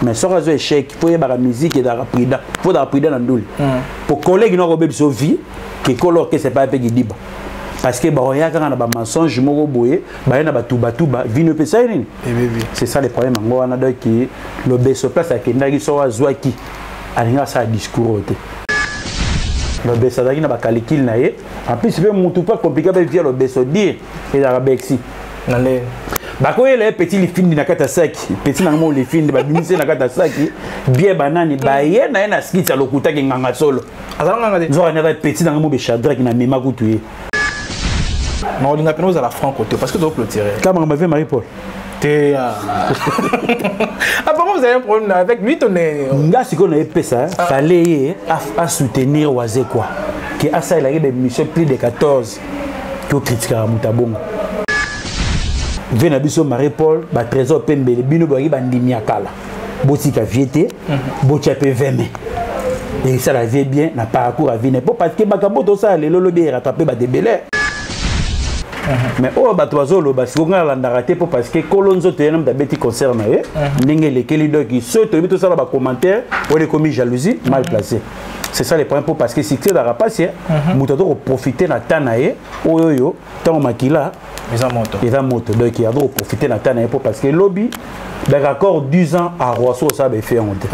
mais sur un échec il faut y avoir la musique et la prida faut la prida dans doule pour collègue non robé so vie que color que c'est pas peu qui dit parce que bah ya quand on a ba mensonge moko boye ba na ba tuba vie ne peut ça ni c'est ça le problème ngo wana donc qui le beso place à kendaki so azwaki alinga ça discours te le beso daki na ba calcul na ye en plus c'est mon tout pas compliqué ba via le beso dire et la bexi nale bako ele petit li findi na kata saki petit na mo li findi ba bimise na kata saki bien banani ba ye na skit ya lokuta ki nganga solo azanga ngade zo na petit na mo be chadra ki na mema kutu. Mais on a à la franc côté parce que tu peux le tirer. Quand on m'avait Marie-Paul. Apparemment, vous avez un problème avec lui, ton nez. Nga si qu'on a épais ça, fallait à soutenir Oazé quoi. Que à ça il a eu des missions plus de 14 qui ont critiqué à Moutabongo. Venabiso Marie-Paul, ba trésor pembe, bino boyi bandimia kala. Botika viete, botia pe 20 mai. Et ça la vie bien, n'a pas recours à vie pas parce que Makambo tout ça les lolo bien rattrapé ba débélé. Mais oh batouazolo basi on a l'andaraté pour parce que colonzo tenam da beti concerne eux ndenge lesquels donc ils se to tout ça là ba commentaire ou les commis jalousie mal placé. C'est ça le point pour parce que si tu as passé mutato profiter na tanae oyoyo tant makila ils ont moto donc il a droit profiter na tanae pour parce que lobby d'accord 10 ans à Roisseau ça va faire honte.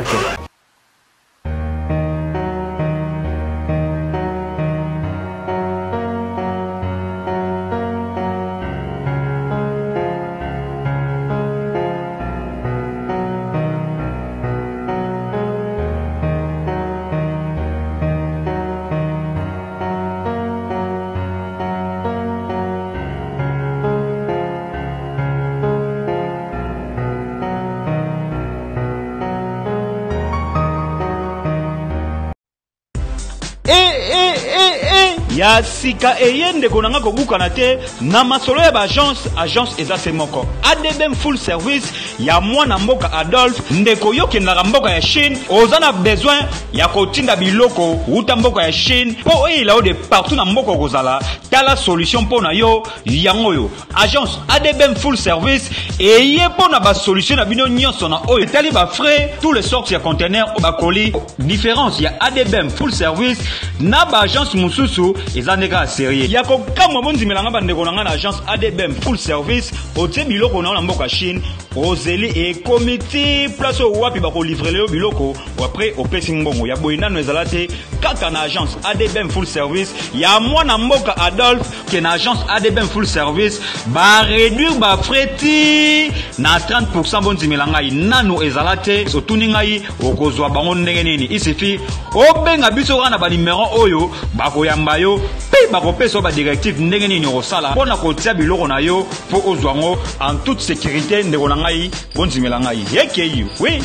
ya sika eyende konanga kobuka na te na masolo ya agence eza se moko ADBM full service ya mwana mboka Adolphe ndeko yokendaka mboka ya Chine oza na besoin ya kotinda biloko uta mboka ya Chine po oyela de partout na mboka kozala tala solution po na yo yango yo agence ADBM full service eye po na ba solution na bino nyonso na oyo tali ba frais tous les sortes ya conteneurs ba colis différence ya ADBM full service na ba agence mususu ezandeka sérieux yako kamwa bonzimelanga bandeko nanga na agence ADBM full service otie biloko na mboka Chine ozeli e comité place wapi ba ko livrer le biloko après opesi mbongo ya boyina no ezalate kaka na agence ADBM full service ya mwana mboka Adolphe ke na agence ADBM full service ba réduire ba frais na 30% bonzimelanga nano ezalate sotuni ngai okozwa bango ndenge nini il suffit obenga biso wana ba numéro oyo ba koyamba yo pe ba kopesa ba directive ndenge nini osala pona kotia biloko na yo po ozwango en toute sécurité ndeko na ngai bonzimela ngai yekeyu oui.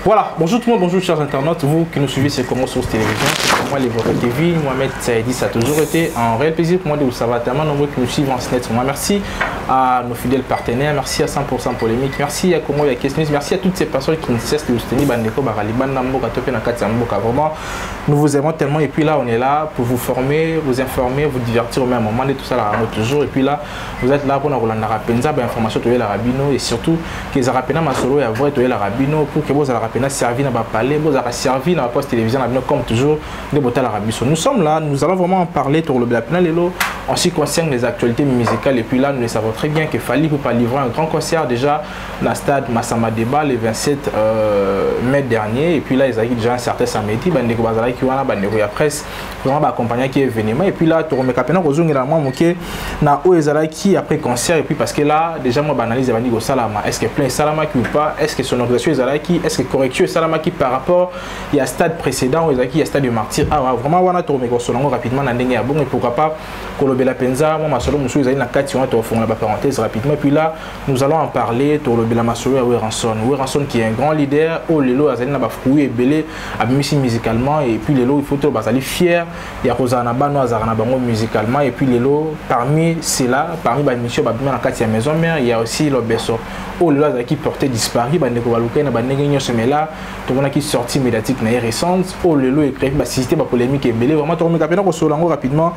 Voilà, bonjour tout le monde, bonjour chers internautes, vous qui nous suivez sur Congo Source Télévision, c'est pour moi les votre TV, Mohamed Saïdi, ça a toujours été un réel plaisir pour moi de vous savoir tellement nombreux qui nous suivent en net. Moi, merci à nos fidèles partenaires, merci à 100% Polémique, merci à Congo Yakes News, merci à toutes ces personnes qui ne cessent de nous soutenir, Bandeko, Baraliban, Namboka, Topé, Nakati, Amboka, vraiment, nous vous aimons tellement et puis là on est là pour vous former, vous informer, vous divertir au même moment et tout ça là toujours et puis là vous êtes là pour nous Rolanda Rapenza, information de la Rabino et surtout que les Arapena Masolo et avoir de la Rabino pour que vous Arapena servi dans palais, vous avez servi dans la poste télévision comme toujours de Botal Arabiso. Nous sommes là, nous allons vraiment en parler sur le Blapena Lelo en ce qui concerne les actualités musicales et puis là nous le savons très bien que Fali peut pas livrer un grand concert déjà dans le stade Massama Deba le 27 mai dernier et puis là ils ont déjà un certain samedi Bandeko Bazala qui wana Bandeko ya presse vraiment accompagner qui événement et puis là tu remets Kapena Kozungi la moi moké na Oezala qui après concert et puis parce que là déjà moi banalise Bandeko Salama est-ce que plein Salama qui ou pas est-ce que son organisation Ezala qui est-ce que correction Salama qui par rapport il y a stade précédent Oezala qui il y a stade de Martyr ah vraiment wana tu remets Kosongo rapidement na ndenge ya bon et pourquoi pas Kolobela Penza moi Masolo Musu Ezali na 4 on fond la parenthèse rapidement et puis là nous allons en parler sur le Bela Masolo Weranson qui est un grand leader au Lelo Azali na bafoué et belé à musicalement et puis Lelo il faut tout bazali fier il y a Rosana Bano Azarana Bango musicalement et puis Lelo parmi cela parmi ba mission ba bima na kati ya maison mère il y a aussi le Besso au Lelo Azali qui portait disparu ba ndeko baluka na ba ndenge semela to mona qui sortie médiatique na récente au Lelo et créé ba système ba polémique et belé vraiment to me kapena ko solango rapidement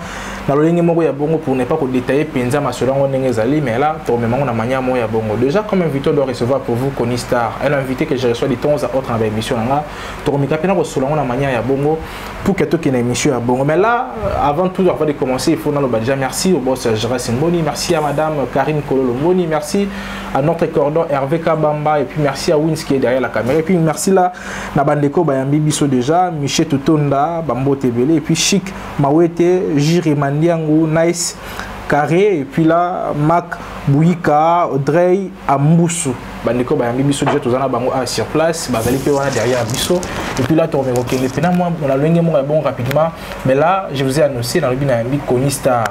na lolenge moko ya bongo pour ne pas ko détailler penza masolango ndenge ezali Zali, mais là, tu as une manière moya bongo. Déjà, comme invité, on doit recevoir pour vous Koni Star, un invité que je reçois de temps à autre dans l'émission. Tu as recevoir une manière ya bongo pour que tu aies une émission à bongo. Mais là, avant tout, avant de commencer, il faut déjà merci au boss Gérard Simboni, merci à madame Karine Kololomoni, merci à notre cordon Hervé Kabamba, et puis merci à Wins qui est derrière la caméra. Et puis merci là, Nabandeko Bayambi Bisso déjà, Michel Tutonda, Bambo Tebele, et puis Chic Mawete, Jiri Mandiango, Nice Carré, et puis là, Mac Bouika, Audrey Amboussou. Bandeko Bayambi Bisso déjà tous en bango sur place, Bazali qui est derrière Bisso. Et puis là, tu as remarqué moi, on a l'engagé bon rapidement. Mais là, je vous ai annoncé dans le Binambi Koni Star,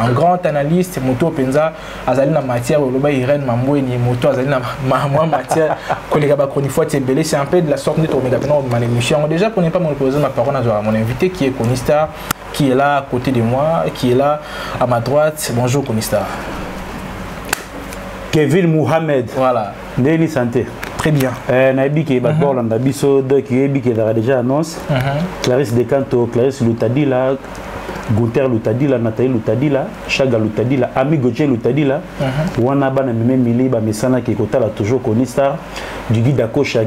un grand analyste, Moto Penza, Azali na matière, Oloba Irène Mamboeni, Moto Azali na matière, collègue Bakoni Fouet Tebele, c'est un peu de la sorte de Tomega Pena de ma émission. Déjà, pour ne pas me poser ma parole à mon invité qui est Koni Star, qui est là à côté de moi, qui est là à ma droite. Bonjour Koni Star. Kevin Mohamed. Voilà. Ndeni santé. Très bien. Naibi qui est batteur dans la biso de qui est déjà annonce. Clarisse Decanto, Clarisse Lutadila, Gunther Lutadila, Nathalie Lutadila, Chaga Lutadila, Ami Gauthier Lutadila. Wana bana meme mili ba mesana qui kotala toujours Koni Star. Guigui Dakocha,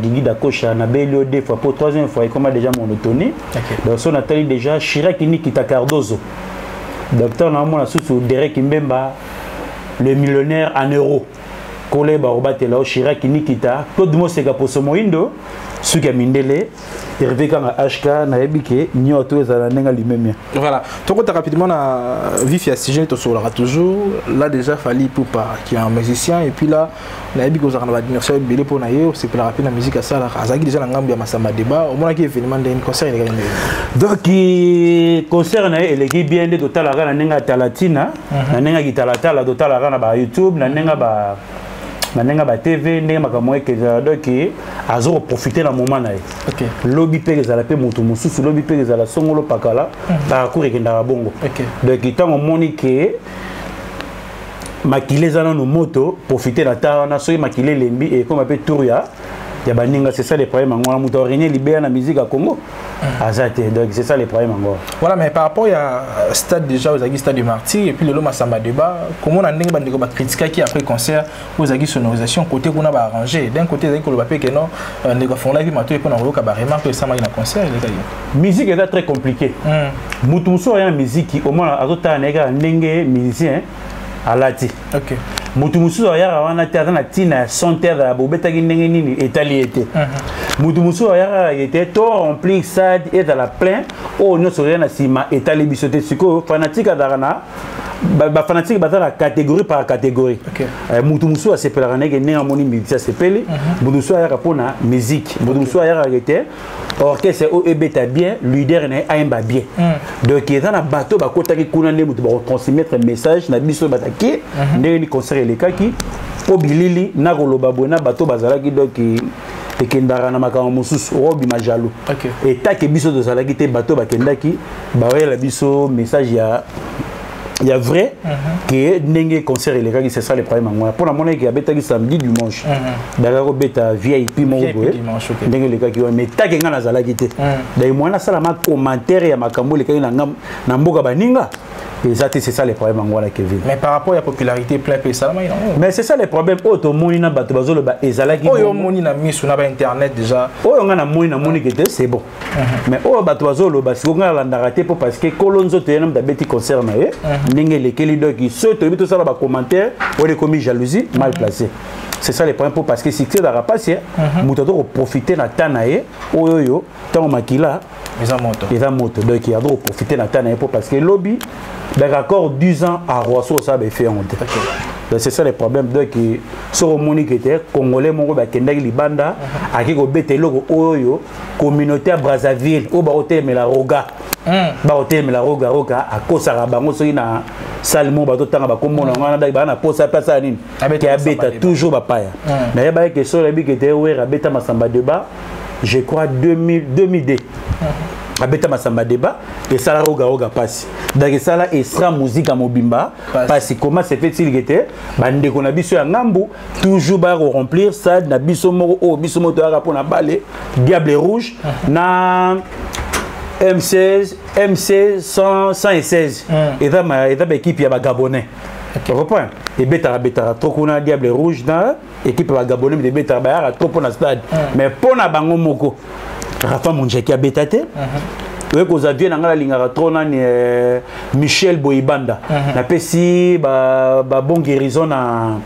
Nabelio deux fois pour troisième fois et comment déjà monotone. Donc son Nathalie déjà Chirac Nikita Cardozo. Docteur Namona sous Derek Mbemba, le millionnaire en euros. Kole Barobate là, Chirac Nikita, Claude Moseka pour ce moindo, Suka Mindele, Hervé Kanga HK, Naebike, Nyoto Zalanenga lui-même. Voilà. Donc rapidement na Vifia Sigel to solera toujours. Là déjà Fali Poupa qui est un musicien et puis là Naebike aux arnaves d'anniversaire belé pour naïe, c'est pour la rapide la musique à ça là. Azagi déjà ngambia masamba débat. Au moins qui événement d'un concert il donc concert naïe il est bien de total la gana nenga talatina, na nenga gitalata la total la gana ba YouTube, na nenga ba TV ndenge makamwe ke donc azo profiter na moment na ye. OK. Lobby pe ezala pe moto mususu lobby pe ezala songolo pakala parcours ekenda bongo. OK. Donc itango moni ke makile zana no moto profiter na ta na soyi makile lembi et comme appelle Touria ya baninga c'est ça les problèmes ngona moto René libérer la musique à Congo. Azate donc c'est ça les problèmes ngona. Voilà mais par rapport à stade déjà aux stade du Martyr et puis le Loma Samba débat comment on a ndenge bandeko ba critiquer qui après concert aux agi sonorisation côté qu'on a ba arrangé d'un côté zaki ko ba pe que non ndeko fond live mato et pour na roka ba remarque ça ma na concert les gars. Musique est très compliqué. Mutu so ya musique au moins azota nega ndenge musicien alati. OK. Mutu musu ya wana tata na tina son terre ya bobeta ki ndenge nini etali ete. Mutu musu ya était tout rempli ça et dans la plein oh no so na sima etali bisote siko fanatique darana ba fanatique bata la catégorie par catégorie. OK. Mutu musu se pelera nege ndenge moni musicien se pele. Mutu musu ya pona musique. Mutu musu ya était orchestre o ebeta bien leader na aimba bien. Donc il dans na bateau ba kota ki kuna ndé mutu ba transmettre message na biso bataki ndenge ni concert les kaki po bilili na koloba bona bato bazalaki donc ekendara na makambo mosusu robi majalo. OK. Et take biso de zalaki te bato bakendaki ba la biso message ya vrai que ndenge concert les kaki c'est ça le problème moi pour la monnaie qui abetaki samedi dimanche d'accord beta VIP mon boy ndenge les kaki mais take nga na zalaki te d'ailleurs moi na sala ma commentaire ya makambo les kaki na mboka baninga. Et c'est ça les problèmes en Kevin. Mais par rapport à la popularité plein peu ça mais c'est ça les problèmes auto moni na bato bazolo ba ezalaki oyo moni na misu na ba internet déjà oyo nga na moni que c'est bon mais oyo bato bazolo ba siko nga la ndaraté pour parce que kolonzo te nam da beti concert na ye ndenge lekeli doki so to bito sala ba commentaire o les commis jalousie mal placé. C'est ça les problèmes pour parce que si c'est la rapace muto to profiter na tanae oyo tant makila ils ont moto donc il y a droit profiter na tanae pour parce que lobby d'accord 10 ans à Roisseau ça va faire honte. C'est ça les problèmes donc sur monique était congolais mon ba kendaki libanda akiko betelo oyo communauté à Brazzaville au ba hôtel mais la roga ba hôtel mais la roga à kosara bango so ina salmo ba totanga ba komona ngana dai ba na posa place nini qui habite toujours ba paya na yeba que sur les big était ouais habita masamba débat je crois 2000 abeta masamba débat et ça la roga passe donc ça là extra musique à mobimba parce que comment c'est fait-il que bande ko na biso ya ngambu toujours ba remplir ça na biso moko o biso moto ya rapona balé diable rouge na MC 116 et da équipe ya ba gabonais Tu comprends? Et Betara trop qu'on a Diable Rouge dans équipe à Gabonais de Betara trop pour le stade. Mais pour na bango moko. Rafa Monjeki a Betate. Oui, que vous aviez dans la ligne Michel Boibanda. Na pesi bon guérison na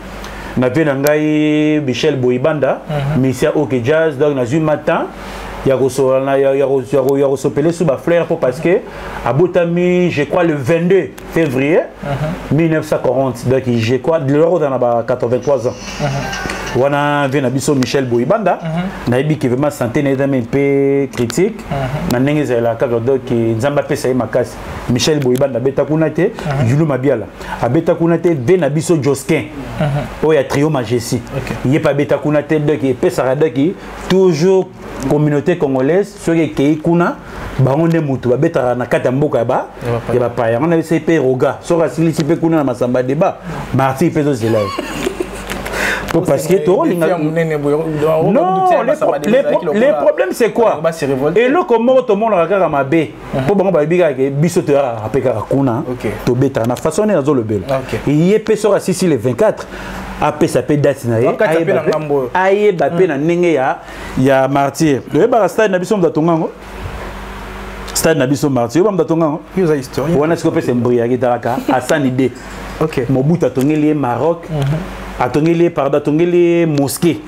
Michel Boibanda. Monsieur OK Jazz donc na matin. Il y a reçopelé sous ma fleur parce que à Botami, je crois le 22 février 1940. Donc je crois de l'euro dans 83 ans. On a vu Michel Boibanda. On a dit que vraiment santé n'est un peu critique. On a dit que Zamba Pesa ma casse. Michel Boibanda beta kunate Julou Mabiala. A beta kunate Benabiso Josquin. Oh il y a trio majesty. Il y a pas beta kunate donc Pesa Radaki toujours communauté congolaise ceux qui kuna bangonde mutu ba beta na kata mboka ba ya ba pa on a essayé pe roga so rasili pe kuna na masamba débat marti pe zo zela. Parce que non, les problèmes c'est quoi? Et là comment tout le monde regarde ma baie pour bon ba biga ke biso te a peka kuna to beta na façon na zo le bel. Il y a pe so rasili le 24 après ça peut date na aye ba pe na ndenge ya martyr. Le ba stade na biso mdatongango. Stade na biso martyr ba mdatongango. Yo za historien. On a ce que c'est mbria gitaraka Hassan Ide. OK. Mobutu atongeli Maroc. Atongeli pardon atongeli mosquée.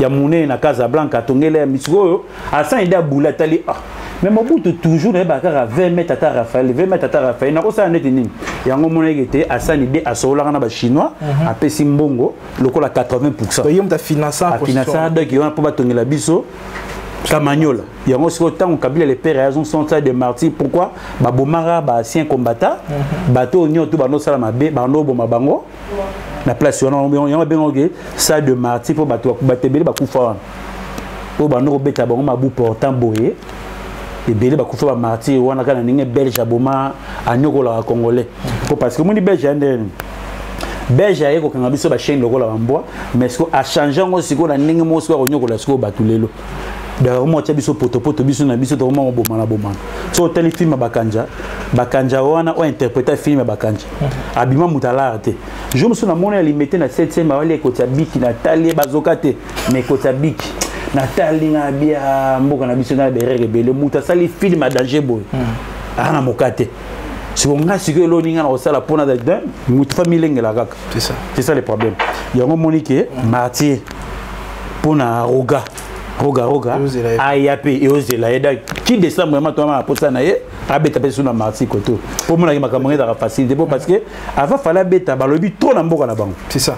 Ya mune na Casablanca atongeli misiko Hassan Ide abula tali mais Mobutu toujours na bakara 20 mètres à Raphaël 20 mètres à Raphaël na ko sa net nini yango mona yete Hassan Ide asola na ba chinois apesi mbongo lokola 80%. To yom ta finançant donc yon pour batongela biso Kamagnola. Il y a aussi autant Kabila les pères raison sont de martyrs pourquoi ba bomara ba ancien combattant bateau nyo tout ba no sala mabe ba no boma bango na place on bien ça de martyrs pour bateau batebele ba kufa pour ba no beta bango mabu portant boye et belé ba kufa ba martyrs wana kana ninge belge aboma anyoko la congolais parce que mon belge ande belge aye ko kanga biso ba chaîne lokola bamboa mais ce a changé aussi ko na ninge mo so ko nyoko la sko batulelo. D'ailleurs, moi, tu as biso poto biso na biso to mo bomana bomana. So tel film bakanja wana o interpréter film bakanja. Abima mutala ate. Je me suis na mona limité na 7e mawale ko tabiki na tali bazokate mais ko tabiki na tali na bia mboka na biso na berere bele muta sali film à danger boy. Ana mokate. Si on a ce que l'on a au sala pona dedans, muta famille ngela kaka. C'est ça le problème. Il y a un monique martyr pona roga ayape et ozela eda qui décembre vraiment toi ma posa na ye abeta pe suna marti koto pour mon na makambo ngeza facile parce que avant fallait beta balobi trop na mboka na bango c'est ça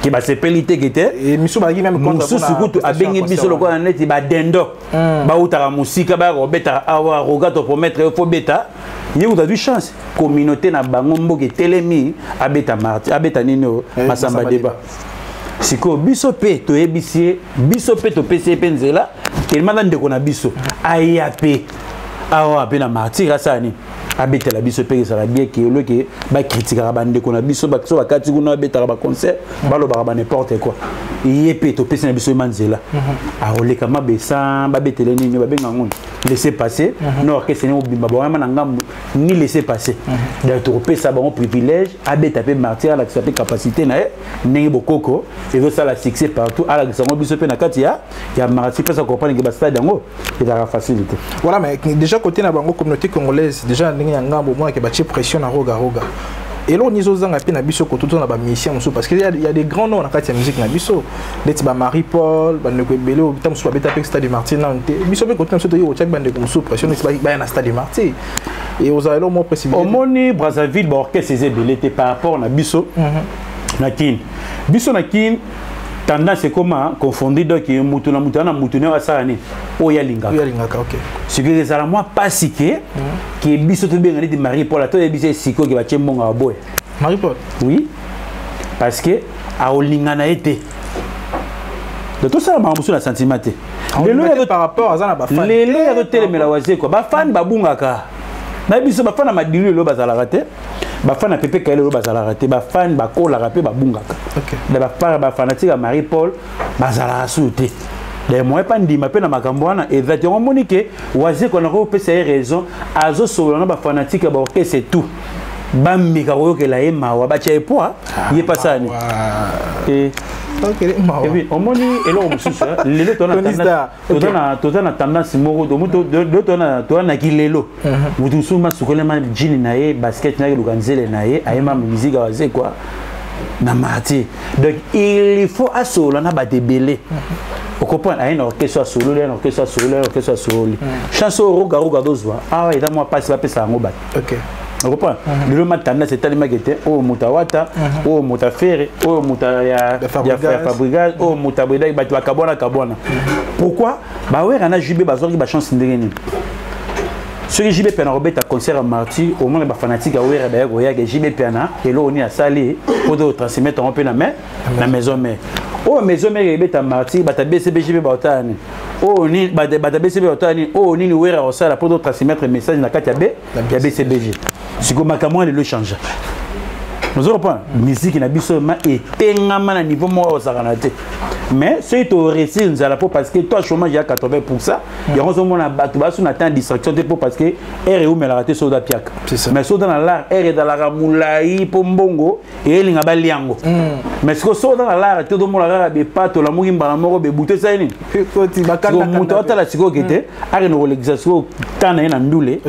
qui ba sepelité qui était et miso ba même contre sukutu abengi biso loko na neti ba dendo ba utara musika ba robeta awa rogato pour mettre faut beta il y a eu chance communauté na bango mboka telemi abeta marti abeta nino masamba débat siko biso pe to ebisie biso pe to pc penzela tellement ndeko na biso ayape awa pe na martyr asani abetela biso pe ça va bien que le que ba critiquer ba ndeko na biso ba so ba kati kuna betara ba concert balo ba n'importe quoi yepe to pc na biso manzela a oleka mabesa ba betele nini ba benga ngoni laisser passer non que c'est obimba ba na ngam ni laisser passer d'ailleurs pesa ba privilège abeta pe martyr la capacité na ndenge bokoko et veut ça la succès partout ala que biso pe na kati ya martyr pesa comprendre que ba stade ngo et la facilité voilà mais déjà côté na bango communauté congolaise déjà ngambo moi que ba pression na roga et là nizo zanga pe na biso ko tout na ba mission parce que il y a des grands noms na kati ya musique na biso let ba Marie-Paul ba ne ko belé au temps so ba beta pe stade Martin na biso pe ko tout to yo check ba ne ko sous pression ba na stade Martin et aux alors moi possibilité au moni Brazzaville ba orchestre ces belé par rapport na biso na kin biso na kin tendance c'est comment confondre donc mutuna mutuna wasani oyalinga OK ce que les ala moi pas siké qui biso to bien de Marie-Paul to biso siko qui va tchemonga boy Marie-Paul oui parce que a olinga na été de tout ça ma la sentimenté le par rapport à ça na ba fan les le telemela waze quoi ba fan ba bungaka na biso ba fan na madilu lo bazala raté ba fan na pepe kaile lo bazala raté ba fan ba kola rapé ba bungaka OK ba fan ba fanatique à Marie-Paul bazala sauté les moyens pas ndima pe na makambo wana exactement monique waze qu'on a repéré raison azo solana ba fanatique ba orchestre c'est tout bamika koyokela ye mawa batia ye poa ye pas ça ni et puis au moins eloko mosusu lelo tozana tendance moko tozana kilelo mutu suma sukolema jini na ye basket na ye lukanzele na ye ayema musique awaze quoi na mati donc il faut asolo na batebele on comprend un orchestre solo un orchestre solo un orchestre solo chanson roga dozwa ah ouais moi passe la pesa ngo bat OK on comprend le matin c'est tellement que oh mutawata oh mutafere oh mutaya fabricage oh mutabrida batwa kabona pourquoi ba ouais ana jubé bazor ki ba chance ndengeni ceux qui JB Pena Robert à concert à Marty au moins les fanatiques à ouvrir que JB Pena et là on est à saler pour de transmettre un peu la maison mère oh maison mère Robert à Marty bata BCB JB baotani oh ni bata BCB baotani oh ni ouvrir à saler pour de transmettre message na carte ya BCBG c'est comme makamwa le change nous aurons pas musique na biso ma etengama na niveau mo osakanate mais c'est au récit nous allons pas parce que toi chômage il y a 80% il y a on a battu basu na temps distraction pour parce que R ou mais la raté soda piak mais soda dans l'art R dans la ramulai pombongo et linga baliango mais ce que soda dans l'art tout le monde la be pato la mugimba la moko be bouté ça ni koti bakanda muto atala siko kete ari no l'exercice tana na ndule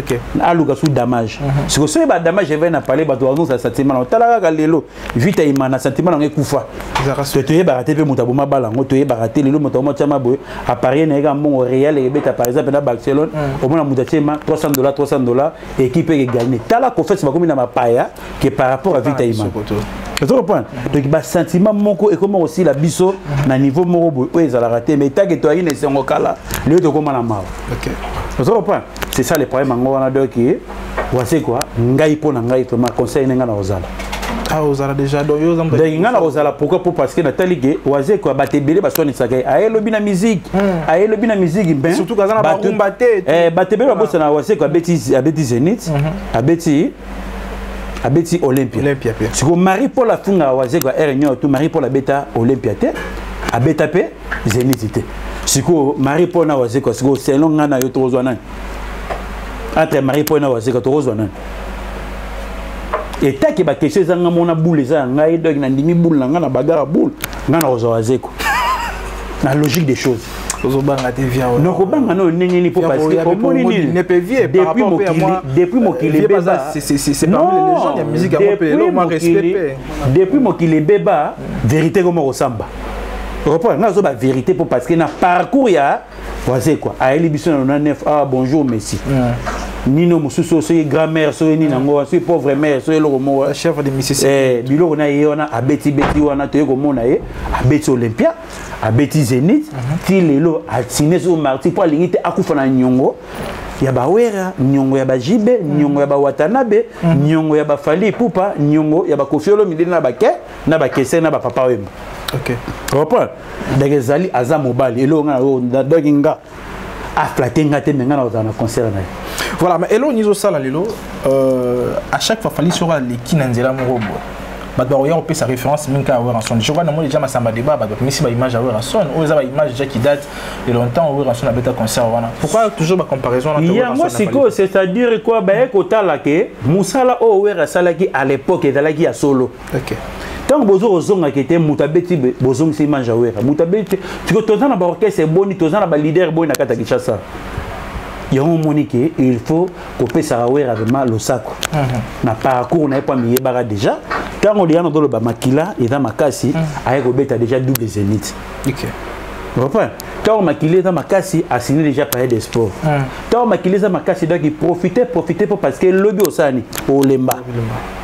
aluka sous damage ce que c'est ba damage je vais na parler ba to ça sentiment tala ka lelo vite imana sentiment na kufa to ye ba raté pe mutaboma bala ngoto ye ba raté lelo mutamo chama boy appareil na ngambo réel et beta par exemple na Barcelone au moins mutachema $300 équipe qui gagne tala ko fait c'est pas comme na mapaya que par rapport à vite imana tu comprends donc ba sentiment moko et comment aussi la biso na niveau moko boy ça la raté mais ta que toi ine sengo kala le to comment na ma OK tu comprends c'est ça le problème ngo wana donc c'est quoi ngai pona ngai to ma conseil nga na ozala ozala déjà do yo zamba nga na ozala pourquoi parce que Nathalie ke waze quoi batebele basoni saka ayelobi na musique ben surtout kazana ba rumba te batebele ba bossa na waze quoi abeti Zenith abeti Olympia c'est comme Marie Paul afunga waze quoi réunion tout Marie Paul abeta Olympia te abeta pe Zenith te c'est comme Marie Paul na waze quoi c'est comme selon nga na yo tozwa nani entre Marie Paul na waze quoi tozwa nani et tant que ba question za ngamona boule za ngai donc na ndimi boule na ngana bagara boule ngana ozawazeko la logique des choses ozobanga te via non ko banga no nini pour parce que au moni ni ne peut vivre depuis mokili beba c'est parmi les légendes de la musique à Montpellier au moins respect depuis mokili beba vérité comme osamba reprend nga zo ba vérité pour parce que na parcours ya waze quoi a elibiso na 9 ah bonjour merci Nino Mususo, c'est grand-mère, c'est Ninango, c'est pauvre mère, c'est le romo, chef de Mississippi. Bilo na yona abeti wana to yeko mona ye, abeti Olympia, abeti Zenith, ti lelo atine so marti pour lingite akufa na nyongo. Ya ba wera, nyongo ya ba jibe, nyongo ya ba watanabe, nyongo ya ba fali pupa, nyongo ya ba kofiolo mideli na ba kese na ba papa wemba. OK. Comprends? Dagezali aza mobile, elo nga doginga. A flatter ngate menga na ozana concert na. Voilà, mais Elo Nizo Sala Lelo, à chaque fois, il fallait sur les Kinanzela Morobo. On peut sa référence, même qu'à Ranson. Je vois déjà ma samba débat, mais si ma image à Ranson, ou les images déjà qui datent de longtemps, où Ranson a bêta concert. Pourquoi toujours ma comparaison entre moi, c'est-à-dire quoi, ben, kota la ke, Moussala ou Salaki à l'époque, et à solo. Ok. Tant que bozo ozonga kete mutabeti bozong si manja wera mutabeti tu ko tozana ba orchestre boni tozana ba leader boni na kata Kinshasa. Il y a un monique, il faut couper sa wera vraiment le sac. Na parcours n'a pas mis bara déjà. Quand on dit dans le bamakila et dans makasi avec obeta déjà double Zenith. OK. Reprends. Quand makilé dans makasi a signé déjà par des sports. Quand makilé dans makasi donc il profiter pour parce que lobby au sani au lemba.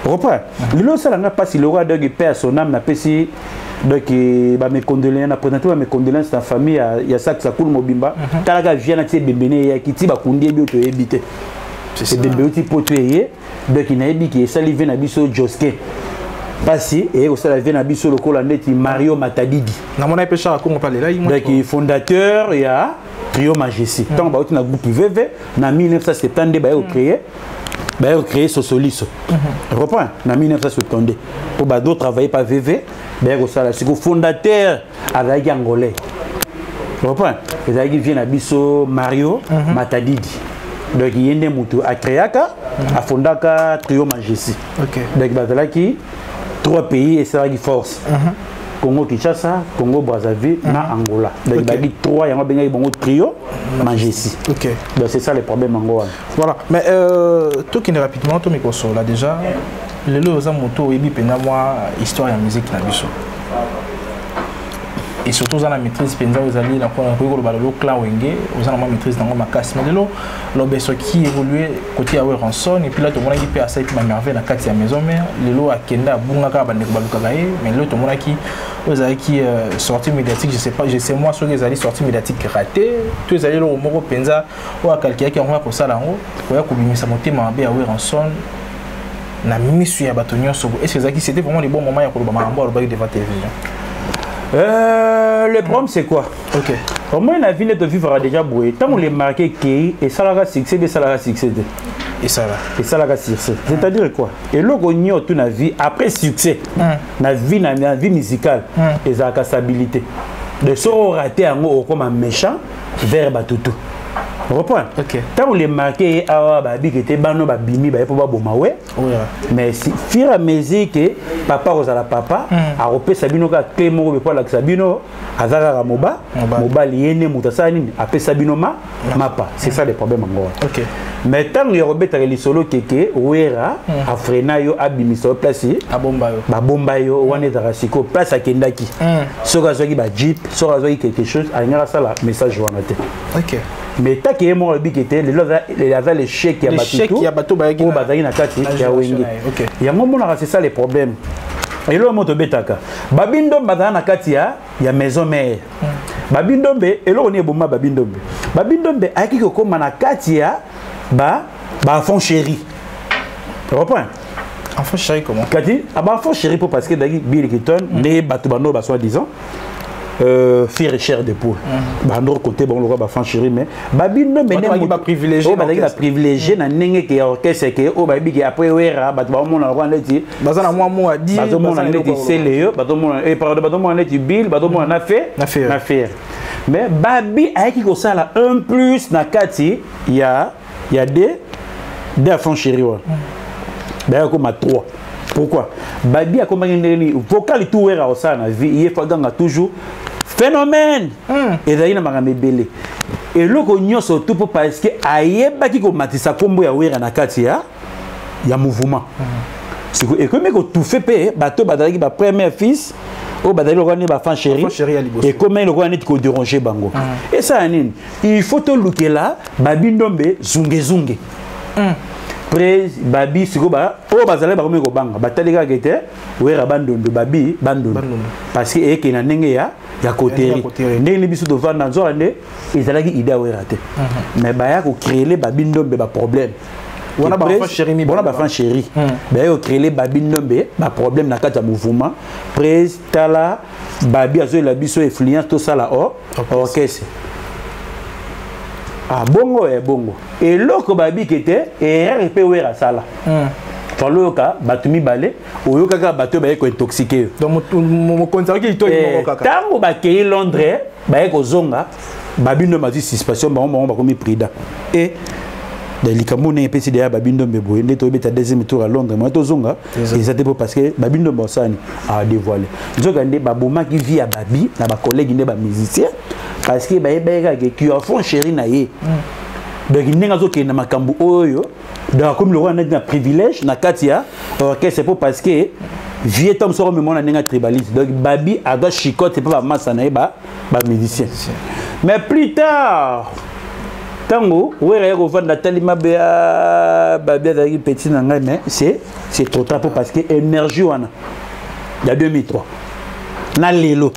Reprends. Le ça n'a pas si le roi donc il perd son âme n'a pas si donc bah mes condoléances na présenté mes condoléances dans famille il y a ça que ça coule mobimba talaga vient na tie bembene ya kiti ba kundi bi to ebité c'est bembé ti potueye donc il na ebi ki salivé na biso Joske Passi et au salivé na biso lokola ndeti Mario Matadidi na mona pêcheur ko parler là donc fondateur il y a Trio Majesty tant ba outi na groupe VV na 1970 ba créé Sosoliso. Reprends, en 1970. Pour d'autres travailler par VV, c'est le fondateur avec Angolais. Reprends, il vient à Bisso Mario Matadidi. donc yende mutu akreaka afondaka trio Majesty. Donc bazalaki 3 pays et ça qui force. Congo Kinshasa, Congo Brazzaville, na Angola. Donc il y a 3 yango benga bongo trio Majesty. Donc c'est ça le problème Angola. Voilà. Mais tout qui est rapidement tout me console là déjà le loza moto ebi pena moi histoire et musique na biso. Et surtout dans la maîtrise penza vous allez la ko le balolo clan wenge vous allez la maîtrise dans ma casse mais lelo l'obeso qui évolue côté à ranson et puis là tout le monde qui peut asa puis ma merveille na kati ya maison mère lelo akenda bunga ka ba ndeko baluka gaé mais lelo tout le monde qui vous allez qui sortie médiatique je sais moi sur les allées sortie médiatique raté tous les allez le moko penza ou à quelqu'un qui on va pour ça là on va kubimisa motema ba à ranson na mission ya batonyo sobo est-ce que c'était vraiment les bons moments ya ko ba mambo ba devant télévision. Le problème c'est quoi? Au moins la ville de vivre déjà brouillé. Tant on les marqué qui et ça la succès de ça la succès et ça la succès. C'est-à-dire quoi? Et là on y a toute la vie après succès. La vie musicale et ça la stabilité. De ce raté en haut comme un méchant vers batutu. Reprends. Tant on les marqué à babi qui était bano babimi ba pour bomawe. Mais si fur et à mesure que papa osala papa a repé sabino ka clément pour la sabino azara moba liene mutasani apé sabino mapa. C'est ça le problème encore. Mais tant il rebeta les solo keke wera a frena yo abimiso place a bomba yo wane zarasiko place a kendaki. Soka zoki ba jeep, soka zoki quelque chose a ngara ça la message wana te. Mais tant qu'il y a mon but qui était les chèques qui a bateau pour batailler na kati ya wengi. Il y a moment là c'est ça les problèmes. Et là moto betaka. Babindo badana na kati ya maison mère. Babindombe et là on est bomba babindombe. Babindombe aki ko koma na kati ya ba enfant chéri. Tu comprends? Enfant chéri comment? Kati enfant chéri pour parce que dagi Bill Keaton né bato bano ba soi-disant faire cher de poule. Bando côté bon le roi enfant chéri mais babino mais pas privilégié. Ba privilégié na nenge ke orchestre ke o babi ke après wera bato ba mona roi leti. Bazana moi a dit bato mona leti seleo bato mona et pardon bato mona leti Bill bato mona na faire. Mais babi aiki ko sala un plus na kati il y a des enfants chéri wa. D'ailleurs comme à 3. Pourquoi? Babi a accompagné vocal tout wera au sana vie il faut ganga toujours phénomène et d'ailleurs na mangame belé et loko nyoso tout pour parce que ayeba ki ko matisa kombo ya wera na kati ya mouvement c'est que et comme ko tout fait pe bato badaki ba premier fils au badali le roi ba fan chéri et comment le roi net ko déranger bango et ça nini il faut to lukela babi ndombe zunge Prez babi siko ba o bazale ba komeko banga batali ka kete wera bandondo babi bandondo parce que eke na ndenge ya koteri ndenge biso to vanda nzorande ezalaki idée wera te mais ba ya ko créer babi ndombe ba problème wana ba fan chéri mi bona ba fan chéri ba ya ko créer babi ndombe ba problème na kata mouvement prez tala babi azo la biso influence to sala orchestre. Ah bongo et bongo et loko babi kete et RP wera sala faloka batumi balé oyoka ka bato ba ko intoxiqué donc mon contrat qui to kaka tango ba ke Londres ba ko zonga babindo ma suspicion ba komi prida et likambo ne pesi derrière babindo mbebo ndé to beta deuxième tour à Londres moi to zonga exactement pour parce que babindo bosani a dévoilé nzoka ndé baboma qui vit à babi na ba collègue ndé ba musicien parce que baebeka ke tu enfant chéri na ye donc ndinga zo ke na makambu oyo donc comme le roi na privilège na katia OK c'est pour parce que vieux tom soro me mona ndinga tribaliste donc babi ado chicote c'est pas massa na ba musicien mais plus tard tango wera ya ko vanda talima bea babi azaki petit na ngai mais c'est trop tard parce que énergie wana ya 2003 na lelo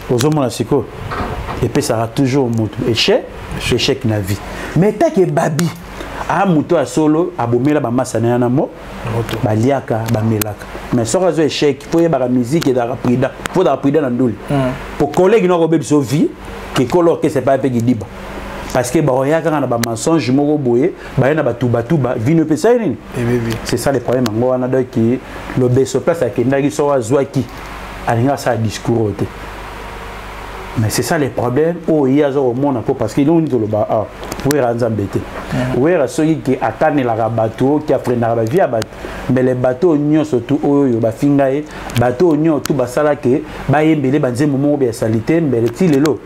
ozomona siko et puis ça sera toujours moto échec na vie mais tant que babi a moto a solo abomela ba masana yana mo baliaka bamelaka mais so razo échec faut y ba musique et da prida faut da prida na ndoli pour collègue no ko bebiso vie que color que c'est pas pe gidiba parce que baroya quand on a ba mensonge moko boye ba na ba tuba vie ne peut ça nini c'est ça le problème ngo wana donc qui le beso place à kendaki so azwaki alinga ça discours te. Mais c'est ça les problèmes. Oh, il y a au monde parce qu'ils ont dit le bas. Oui, Ranzambete. wera soki ke atanelaka bato ki afrenaka bavie ya bato mais les bateaux nyonso tu oyo bafinga ye bateau nyonso tu basala ke bayembele banzembo moko ya salite mbele ti lelo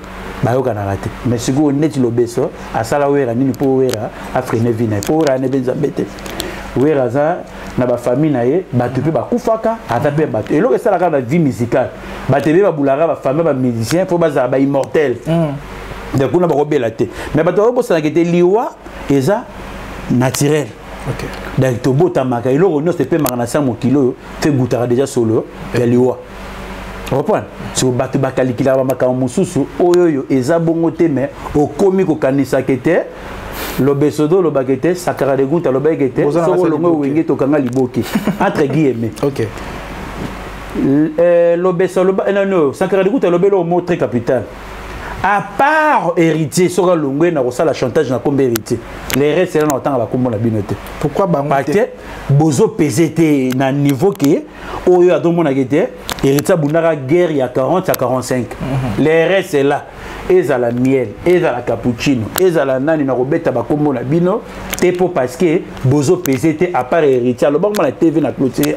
bayokanaka te mais sikoyo neti lobeso asala wera nini mpo wera afrene vi na ye mpo wera ane mpe nzambe te wera aza na bafamille na ye bato mpe bakufaka ata mpe bato eloko esalaka na vie musicale bato ebe babulaka bafamille bamusicien mpo bazala baimmortel de kuna bakobela te mais bato bakobosanaka ete liwa eza naturel donc tobotamaka eloko nyonso epemaka na sa mokili oyo mpe gutaka déjà solo ya liwa reprendre so bato bakalikilaka bamakambo mosusu oyo eza bongo te mais okomi kokanisaka te lobesodo olobaka te sakara de gunta alobaki te soko olongo wenge tokanga liboki entre guillemets lobeso non sakara de gunta alobeli au mot très capital à part héritier soko longwe na kosala chantage na kombe héritier les restes là na otanga ba kombo na binote pourquoi bango te bozo pesé te na niveau que oyo adomona te héritier bundaka guerre ya 40 à 45 les restes là ezala miel ezala cappuccino ezala nani na kobeta ba kombo na bino te po parce que bozo pesé te à part héritier lo bango na TV na clôture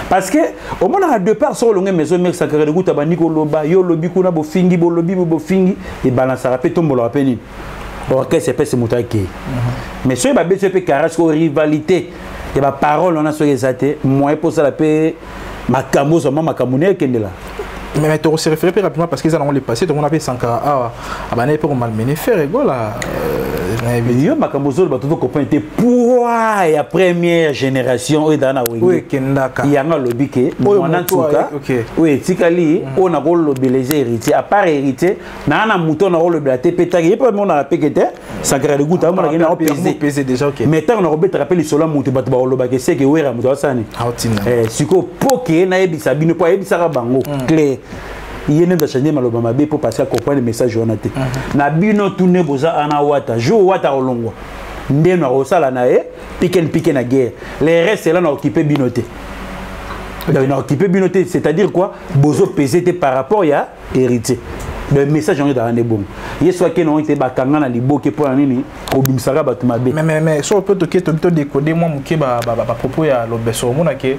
parce que au moins à deux parts sur le maison mec ça crée de goût à baniko loba yo lobi kuna bo fingi et balance rapé tombe la peine ok c'est pas ce moutaki mais sur ba bête peut caresse rivalité et ba parole on a sur les athées moi pour ça la paix makambo zo makamune kendela mais tu se référer plus rapidement parce qu'ils ont les passé tout le monde appelle Sankara ah bah n'est pas malmené faire rigole là yo makambo zo ba tout copain était pour la première génération et dans oui kendaka yanga lobi ke on en tout cas oui tikali on a rôle lobelé héritier à part héritier na mouton na rôle lobelé pétaki et pas mon a pékete Sankara de gouta on a pesé déjà ok mais tant on a robé rappeler solo mouton ba loba ke c'est que wera mouton sani siko poké na ebisa bino po ebisa bango clair yene da changer maloba mabe pour passer à comprendre le message onate na bino tourner boza ana wata jo wata olongwa ndeno osala na e piken na guerre les restes là na occupé binoté donc na occupé binoté c'est-à-dire quoi bozo pesé par rapport ya héritier le message on est dans les bons yeso ke non été bakanga na liboke pour nini obimisaka batu mabe mais so peut to décoder moi muke ba propos ya lobeso mona ke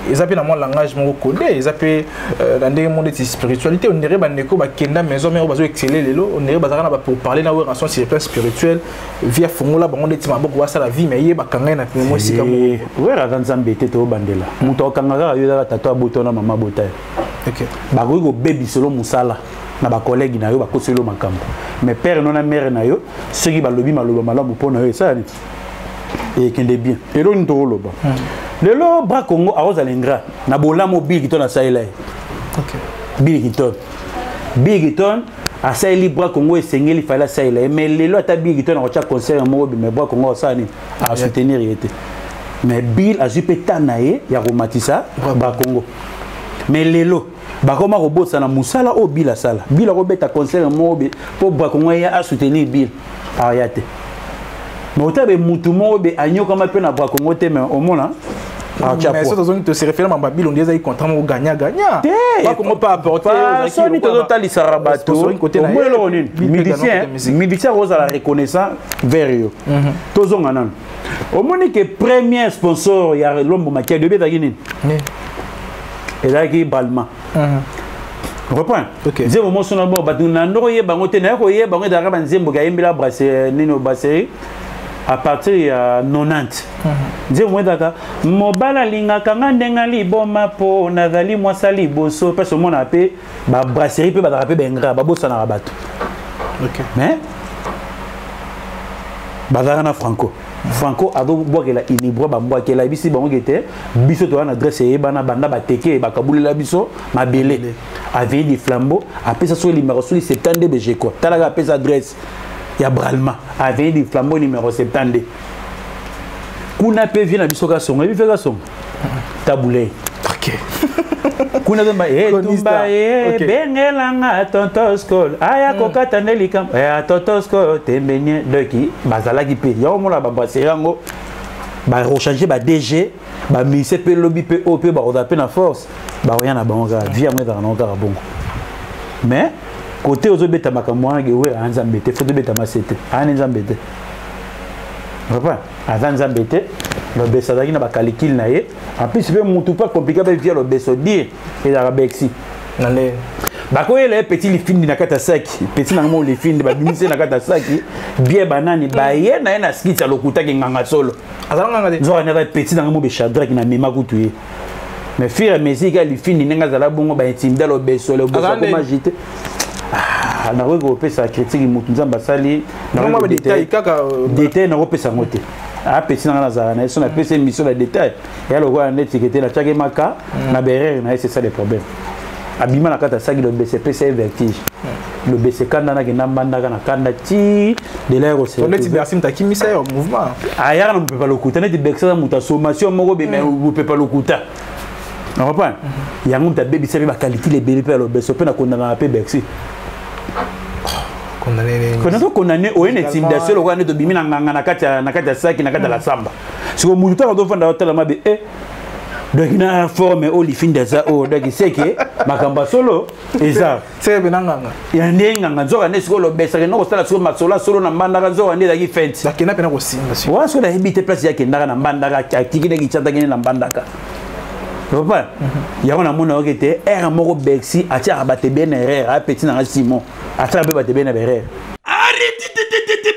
ils appellent moi langage mon codé ils appellent dans des mondes de spiritualité on dirait bah neko bah kenda maison mais on va exceller les lots on dirait bah ça pour parler dans relation sur le plan spirituel via fongola bah on dit ma beaucoup ça la vie mais y bah kanga na moi si comme ouais la danse embêtée to bandela muto kanga yo la tato botona mama bota ok bah go baby solo musala na ba collègue na yo ba koselo makambo mais père non na mère na yo ceux qui ba lobi maloba malamu pona yo ça et kende bien et donc to loba lelo bra Congo a ozalengra na bolamo big ton na saila ok big ton a saili bra Congo esengeli fala saila mais lelo ata big ton na cha concert mo mais bra Congo sani a soutenir yete mais bill a jupe tanaye ya romatisa bra Congo mais lelo bakoma robosa na musala o bill asala bill a robeta concert mo po bra Congo ya a soutenir bill a yate mais otabe mutu mo be anyoka mape na bra Congo te mais au moins mais ça te se réfère à Babil on disait contrat au gagnant pas comment pas apporter ça ni total sarabato au militaire rose à la reconnaissance vers eux tozonga nan au moins que premier sponsor ya l'homme makia de betagini et là qui balma reprend c'est moment son bon batuna ndoye bango te na ko ye bango da ba nzembo ga yembela brasser nino brasserie à partir ya 90 nze mwedaka mobala lingaka nga ndenga liboma po nazali mwasali boso parce que mon appé ba brasserie pe ba rapé bengra ba bossa na bato ok mais bazana franco ado boakela inibro ba boakela bisi bango gete biso to na adresse e bana banda ba teke ba kabulela biso mabele avec des flambeaux après ça sur numéro 70 BG quoi talaga après adresse ya bralma avec des flambeaux numéro 70 kuna pe vient na bisoka songa bi feka songa tabulé ok kuna demba tumba bengelanga tontoskol aya kokata nelikam tontoskol tembenye doki bazala ki pe ya omona ba baserango ba rechanger ba DG ba mise pe lobby pe op ba odape na force ba rien na bango via moi dans encore bongo mais côté aux bêta makamwana ge we anza mbete faut bêta masete ani nzambete Papa, avant Zambete, le Bessadaki n'a pas calcul naïe. En plus, c'est un tout pas compliqué de via le Bessadir et la Bexi. Bako les petits les filles na kata saki, petits na mo les filles de badimisi na kata saki, bien banani ba ye na skit ya lokuta ki nganga solo. Azanga ngade. Zo na petit na mo be chadra ki na mema kutuye. Mais fire musique les filles ninga zala bongo ba intimida lo beso le boso ko magite. Ah, na ko pesa critique mutunza basali, na ko détail kaka détail na ko pesa ngote. Ah, petit na zala na so na pesa mission de détail. Ya lo ko na étiqueté na chake maka na berere na c'est ça le problème. Abima na kata saki le BCP c'est vertige. Le BCK na ki nambanda na kanda ti de l'air aussi. On est Bersim ta kimisa au mouvement. Ah ya na peut pas le kuta na ti bexa muta sommation moko be mais vous peut pas le kuta. On comprend? Ya ngum ta baby c'est ba qualité les BCP le BCP na kondana pe bexi. Condamné au intimidation le roi de bimi na nganga na kata saki na kata la samba. Si au muta on doit fanda hôtel ma be donc il a formé Olifin de ça oh donc c'est que makamba solo et ça c'est benanga il y a nganga nzoka nesko lo besa no kosala solo masola solo na mbandaka nzoka ndeza ki fenti bakena pena kosinga sio wa so la habite place yake ndaka na mbandaka akiki ne kichata kene na mbandaka papa ya ona mona okete era moko bexi atia abate bien erreur a petit na Simon atia be bate bien erreur arrête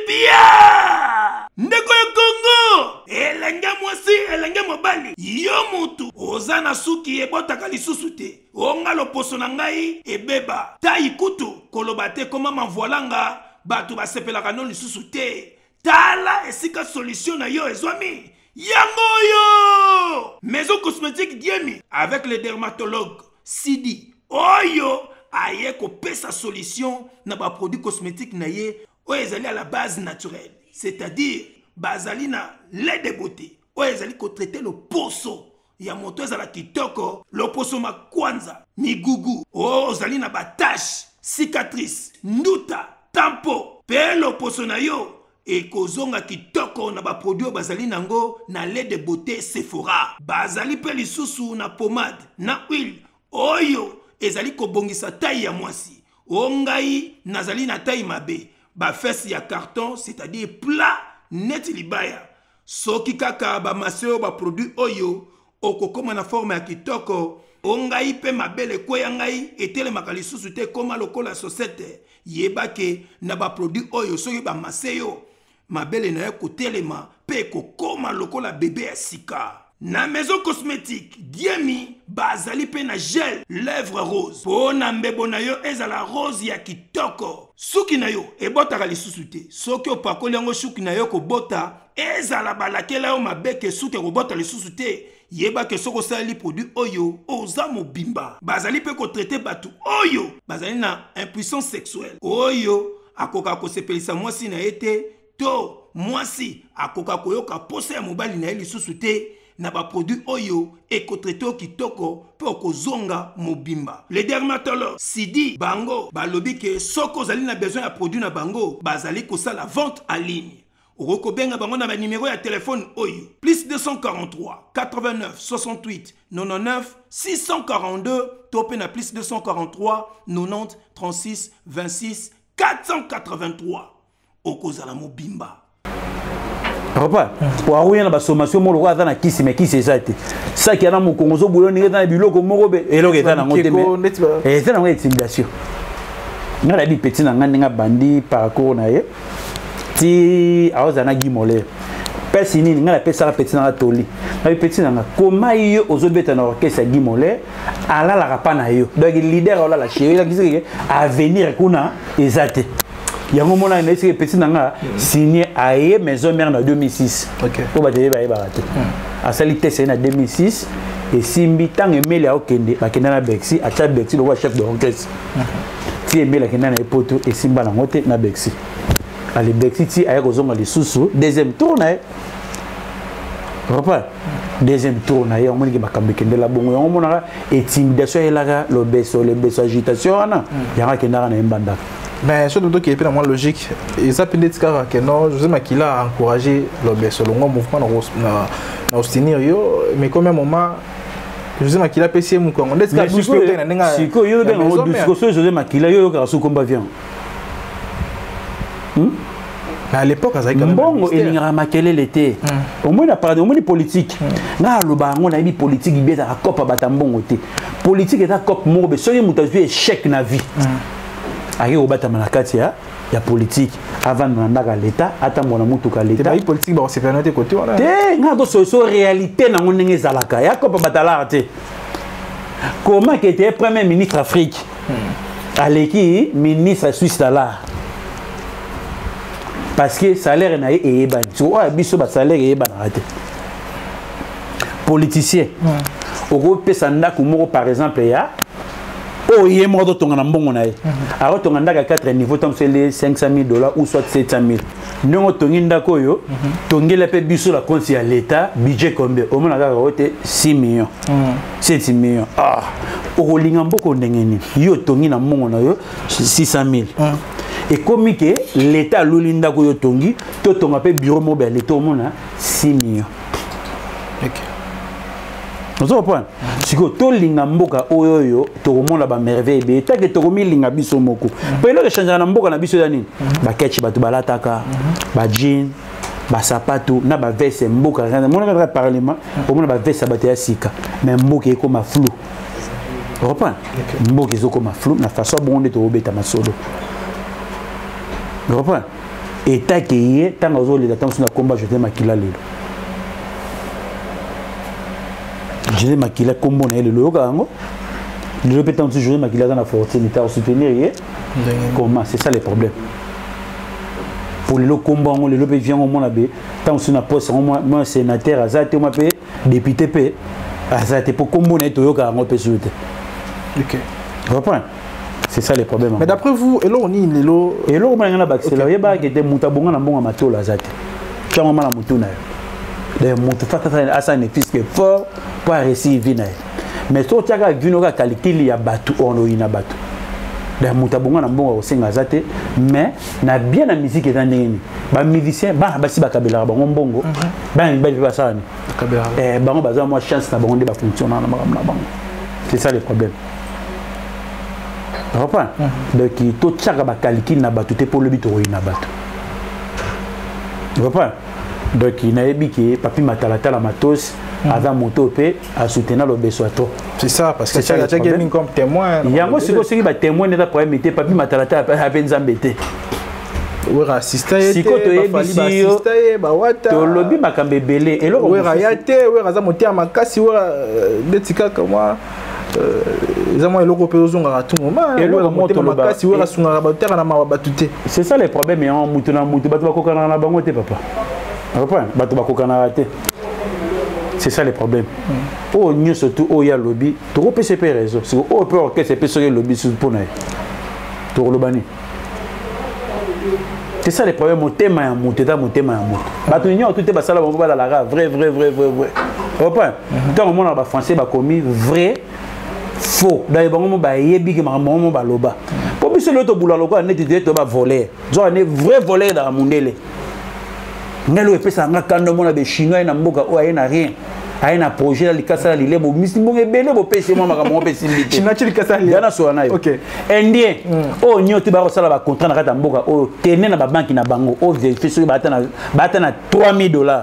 pia ndeko ya Congo elenge mwasi elenge mobali yo mutu ozana suki ebotaka lisusu te onga loposo na ngai ebeba tai kutu koloba te koma manvoalanga bato basepelaka no lisusu te tala esika solution na yo ezwami yangoyo maison cosmétique Diemi avec le dermatologue Sidi oyo aye kopesa solution na ba produit cosmétique na ye oyo ezali à la base naturelle c'est-à-dire bazali na lait de beauté oyo ezali ko traiter le poso ya moto ezala kitoko le poso makwanza migugu oyo ozali na batache cicatrice nduta tampo pe le poso na yo ekozonga kitoko na ba produit bazali nango na lait de beauté Sephora bazali pe lisusu na pommade na huile oyo ezali kobongisa taille ya mwasi ongai nazali na taille mabe ba fesse ya carton c'est-à-dire plat net libaya soki kaka ba maseo ba produit oyo okokoma na forme ya kitoko ongai pe mabele kweya ngai etelemaka lisusu te koma lokola société yebake na ba produit oyo soki ba maseo mabele na yo kotelema pe kokoma lokola bébé ya sika na maison cosmétique Diemi bazali pe na gel lèvres rose po na mbebo na yo ezala rose ya kitoko suki na yo ebotaka lisusu te soki opakoli yango suki na yo kobota ezala balakela yo mabeke suki kobota lisusu te yebake soko osali produit oyo oza mobimba bazali pe kotraite bato oyo bazali na impuissance sexuelle oyo akoka kosepelisa mwasi na ye te to mwasi akoka koyoka posa ya mobali na ye lisusu te na ba produit oyo ekotraite kitoko po kozonga mobimba le dermatologue Sidi bango balobi ke soko ozali na besoin ya produit na bango bazali kosala vente en ligne Oroko benga bango na ba numéro ya téléphone oyo plus 243 89 68 99 642 topé na plus 243 90 36 26 483 okozala mobimba. Papa, pour avoir une sommation, mon roi dans la kisi, mais qui c'est ça? Ça qui a dans mon congo, boulot, dans le bureau, comme Morobe, et l'autre est dans mon démon. Et c'est dans l'intimidation. On a dit petit dans un bandit par coronae. Si à Ozana Guimolé, personne n'a pas ça petit dans la toli. Mais petit dans comment il y a aux autres dans l'orchestre Guimolé, à la rapana yo. Donc le leader là la chérie qui à venir kuna exact. Il y a un moment où il y a petit nanga signé à maison mère en 2006. OK. Pour battre ba baraté. A salité c'est en 2006 et Simbi tant aimé la okende ba kenana Bexi a cha Bexi le chef de orchestre. Ti aimé la kenana poto et Simba na moté na Bexi. Ali Bexi ti a kozonga les sous deuxième tour na. Papa deuxième tour na on moni ke bakambe kende la bongo on mona intimidation elaka le beso agitation na yanga kenana na mbanda. Mais ce qui est moins logique, et ça peut être que non, José Makila a encouragé le mouvement à obtenir, mais quand même, José Makila peut essayer de me dire que si José Makila, il y a un combat. Mais à l'époque, ça a quand même mbongo elingaka makelele te omoni paradigme omoni politique nga aloba yango nayebi politique ibi ezaka kopa bata mbongo te politique eza kope moko be soki moto azwi échec na vie ake kobatama na kati ya politique avant na ndaka l'état atambola na mutuka l'état politique ba sepérenté côté wala te nga do so réalité na ngo ndenge ezalaka ya kopa batala te comment que était premier ministre Afrique aleki ministre Suisse là parce que salaire na e ba tu vois biso ba salaire e ba na te politicien oko pesa ndako moko par exemple ya o yé moko tonga na mbongo na ye alors tonga ndaka 4 niveau tant c'est les $500,000 ou soit 700,000 non tongi ndako yo tongela pe biso la compte ya l'état budget combien au moins na ote 6 millions 7 millions o linga mboko ndengeni yo tongi na mbongo na yo 600,000 et comme que l'état lolinda ko yo tongi to tonga pe bureau mobile l'état au moins 6 millions. OK. Nous comprenons. Si que to linga mboka oyo to komona ba merveille be ta ke to komi linga biso moko. Pelo ke changer na mboka na biso ya nini? Ba ketchi ba to balataka, ba jean, ba sapato na ba veste mboka. Mona ka parlement, komona ba veste ba te sika. Mais mboka eko ma flou. Vous comprenez? Mboka eko ma flou na façon bonde to obeta masolo. Vous comprenez? Et ta ke yé tant ozo les attention na combat je te makila lelo. Je vais maquiller comme on est le logo. Je vais peut-être toujours maquiller dans la fortune à soutenir. Comment? C'est ça le problème. Pour le combat, le lobby vient au monde abbé. Tant que na poste, moi sénateur, azate moi pe député pe, azate pour combo net au yoga moi pe souhaiter. OK. Vous comprenez? C'est ça le problème. Mais d'après vous, elo on ni lelo, elo moi ngana baxe là, yeba que des mutabonga na bonga matola azate. Chama mala mutuna. Les moutafata asa ne fils que fort pour réussir vina. Mais so tiaka vino ka calcul ya batu ono ina batu. Les moutabonga na bonga osenga azate, mais na bien la musique est ndengeni. Ba musicien ba basi ba kabela ba ngombongo. Ba ba ba ça ni. Kabela. Ba ngo baza moi chance na bongo ba fonctionner na bango. C'est ça le problème. Tu comprends? Donc to tiaka ba calcul na batu te pour le bito ina batu. Tu comprends? Donc il n'a pas que papi matalata la matos avant moto pe à soutenir le besoin-to. C'est ça parce que tu as gagné comme témoin. Il y a moi c'est aussi qui va témoigner de problème était papi matalata a peine zambete. Oui assisté. Si côté assisté ba wata. To lobby makambe belé et là oui rayate oui raza motia makasi oui detika comme c'est ça le problème en mutuna mutu batu bakokana na bango te papa. Batu bakokana te. C'est ça le problème. Oh nous surtout oh ya lobby, to PCP réseau. C'est oh peur que c'est PCP lobby sur pour naï. To lobani. C'est ça le problème, mon thème est monté, mon thème est monté. Batu ni tout est basala bon la la vrai. Tant au monde en français ba commis vrai faux. Dans les bango ba yebi que maman ba loba. Pour biso l'autre boulot loko net to ba voler. Genre ne vrai voler dans mondele. Ngelo epesa nga kando mona be chinois na mboka o ayena rien. Ayena projet la likasa lile bo misimbo ebele bo pese mo makambo pese lite. Chinois likasa lile. Yana so na yo. OK. Indien. O nyoto ba sala ba contrat na kata mboka o tene na ba banki na bango o vérifier so ba na $3,000.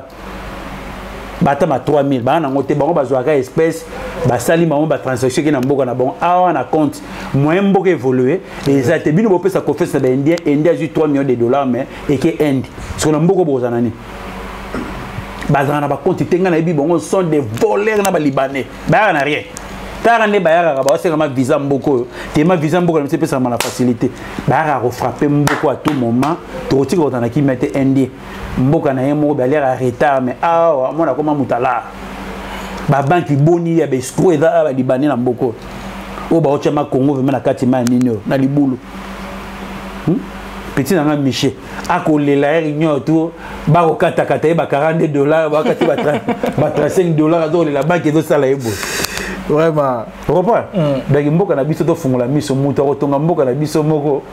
Bata ma 3,000 ba na ngote bango bazwaka espèce ba sali bango ba transaction ki na mboka na bango awa na compte moyen mboka évoluer et ça te bino bo pesa confiance na indien a eu $3 millions mais et que Inde sur na mboka bozana ni bazana ba compte tenga na bi bango sont des voleurs na ba libanais ba na rien tara ne ba yaka ba oseka ma visa mboko te ma visa mboko na pesa ma la facilité ba yaka ko frapper mboko à tout moment to tika otana ki mette indien mboka na yemo ba l'air retard mais ah mona koma mutala ba banki boni ya be screw eza ba libanais na mboko o ba ochama Congo vraiment na kati ma nino na libulu petit na miché akolela réunion tout ba ko kata kata ba $42 ba kati ba $35 do la banque do sala ebo vraiment tu comprends donc mboka na biso to fungola miso muto kotonga mboka na biso moko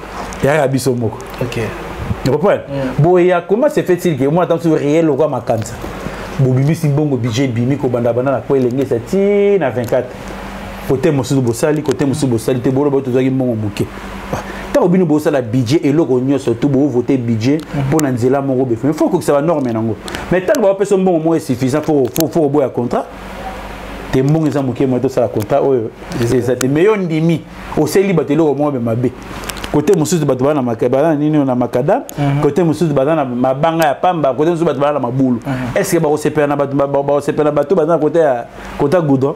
ya biso moko. OK. Tu comprends? Boya comment c'est fait-il que moi tant sur réel au ma kanza bobibi simbongo budget bimi ko banda bana na ko elenge sati na 24 côté mosusu bosali côté mosusu bosali te bolo bato zaki mbongo muke tant que vous avez un budget et l'eau surtout vous votez budget pour n'anzela mon robé il faut que ça soit norme mais tant que vous avez un bon moins suffisant faut boire un contrat t'es bon exemple que moi tout ça contrat c'est ça t'es meilleur ndimi au seli batelo au moins ma b côté monsieur de batwana makabana nini na makada côté monsieur de batana mabanga ya pamba côté monsieur de batwana mabulu est-ce que ba o sepena ba sepena bato batana côté goudron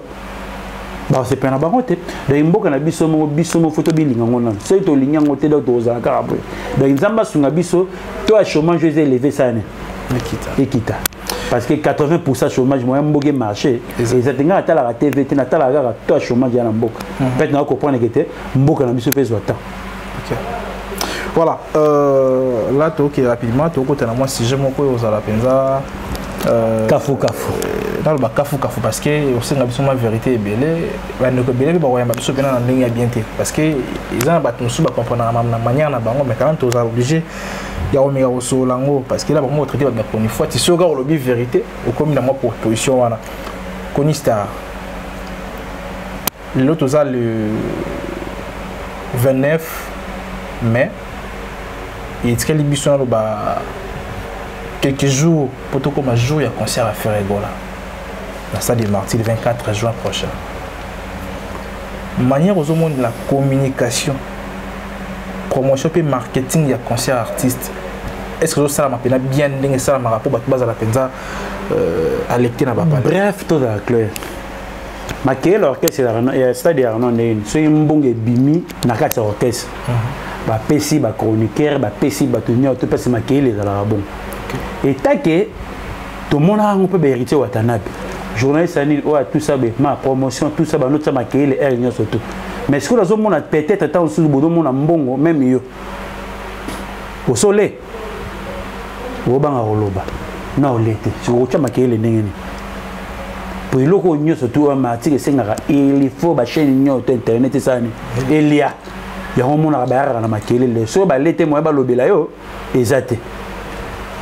ba sepena ba côté de mboka na biso mo photo bilinga ngona c'est to linya ngote do toza karabu de nzamba sunga biso to a chômage élevé ça ne ekita parce que 80% chômage moyen mboka marché et ça tenga atala la TV tina atala ga to a chômage ya na mboka peut-être na comprendre que te mboka na biso peso ata. Voilà, là, tu rapidement, tu as moi si je m'en vais aux Alapenza. Kafu. Dans le Kafu, parce que aussi la vérité est belle. Mais nous belle, mais on a besoin de la ligne bien parce que ils ont battu nous sur comprendre la manière na bango, mais quand tu es obligé, il y a omega au sol lango parce que là, on traité la première fois. Tu sais regarde le vérité, au comme dans ma proposition voilà. Conista. L'autre le 29 mai. Et très libération quelques jours pour tout comme un jour il y a un concert à faire là la salle des Martyrs le 24 juin prochain. Manière aux hommes de la communication, promotion et marketing il y a concert artiste. Est-ce que ça m'a bien dingue ça m'a rapport à base à la penza à lecter na bapa. Bref tout à clair. Ma quel orchestre et stade Arnaud c'est un bon bimi na quatre orchestre. Ba pesi ba chroniqueur ba pesi ba tenir tout parce que les ala bon et taqué tout le monde a un peu hérité Watanabe journaliste ani ou tout ça ma promotion tout ça ba notre ma les réunion surtout mais ce que les hommes peut-être tant sous le bodo mon mbongo même yo au soleil au banga roloba na olete sur au chama les ndengeni pour le ko nyo surtout ma tike sengara il faut ba chaîne nyo internet ça ni elia il y a un monde à la maquille, so ba l'été moi ba lobela yo ezate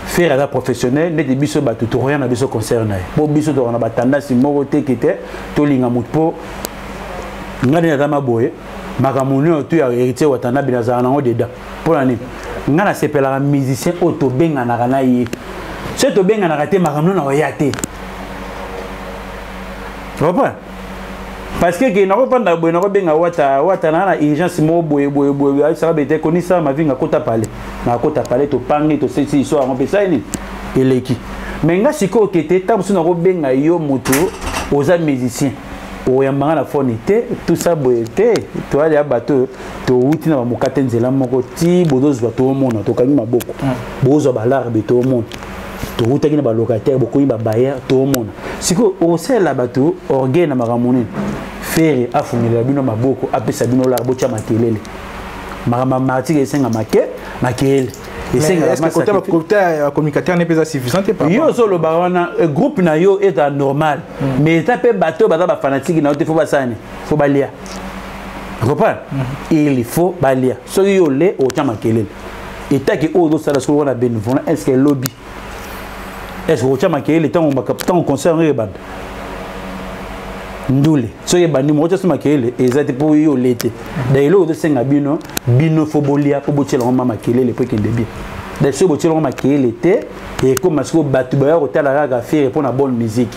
faire la professionnel ne biso ba tout rien na biso concerne bo biso to na batanda si moko te kete to linga mutpo ngani na ma boye makamuni to ya héritier watana binaza na ngo deda pour ani ngana sepela musicien auto benga na kana yi c'est to benga na raté makamuni na oyate tu vois parce que qui n'a pas de bonne robe wata na urgence mo boye ça va être connu ça ma vie na kota parler to pangi to sesi so en pesa ni eleki mais nga siko kete ta musu na robenga yo moto aux musiciens o yamba na fonité tout ça boye te to ali abato to uti na mokate nzela moko ti bodozo to mona to kangi maboko bozo balarbe to mona to uti na ba locataire boko ba bayer to mona siko o sela bato organe na makamuni faire afungira bino maboko apesa bino la bocha makelele mama matiki esenga makele esenga la côté communicateur n'est pas suffisant pas yo solo bawana groupe na yo est normal mais tape bateau ba fanatique na faut basane faut balia comprends il faut balia so yo le o chama makelele et taki o do sala so wana bénévole est-ce que lobby est-ce que o chama makelele tant concert reband ndule so ye bandi mo tso makele ezati po yo lete dailo de senga bino fobolia po botela ngoma makele le pekende bi da so botela ngoma makele te et comme asko batu ba yo tala ga faire pour na bonne musique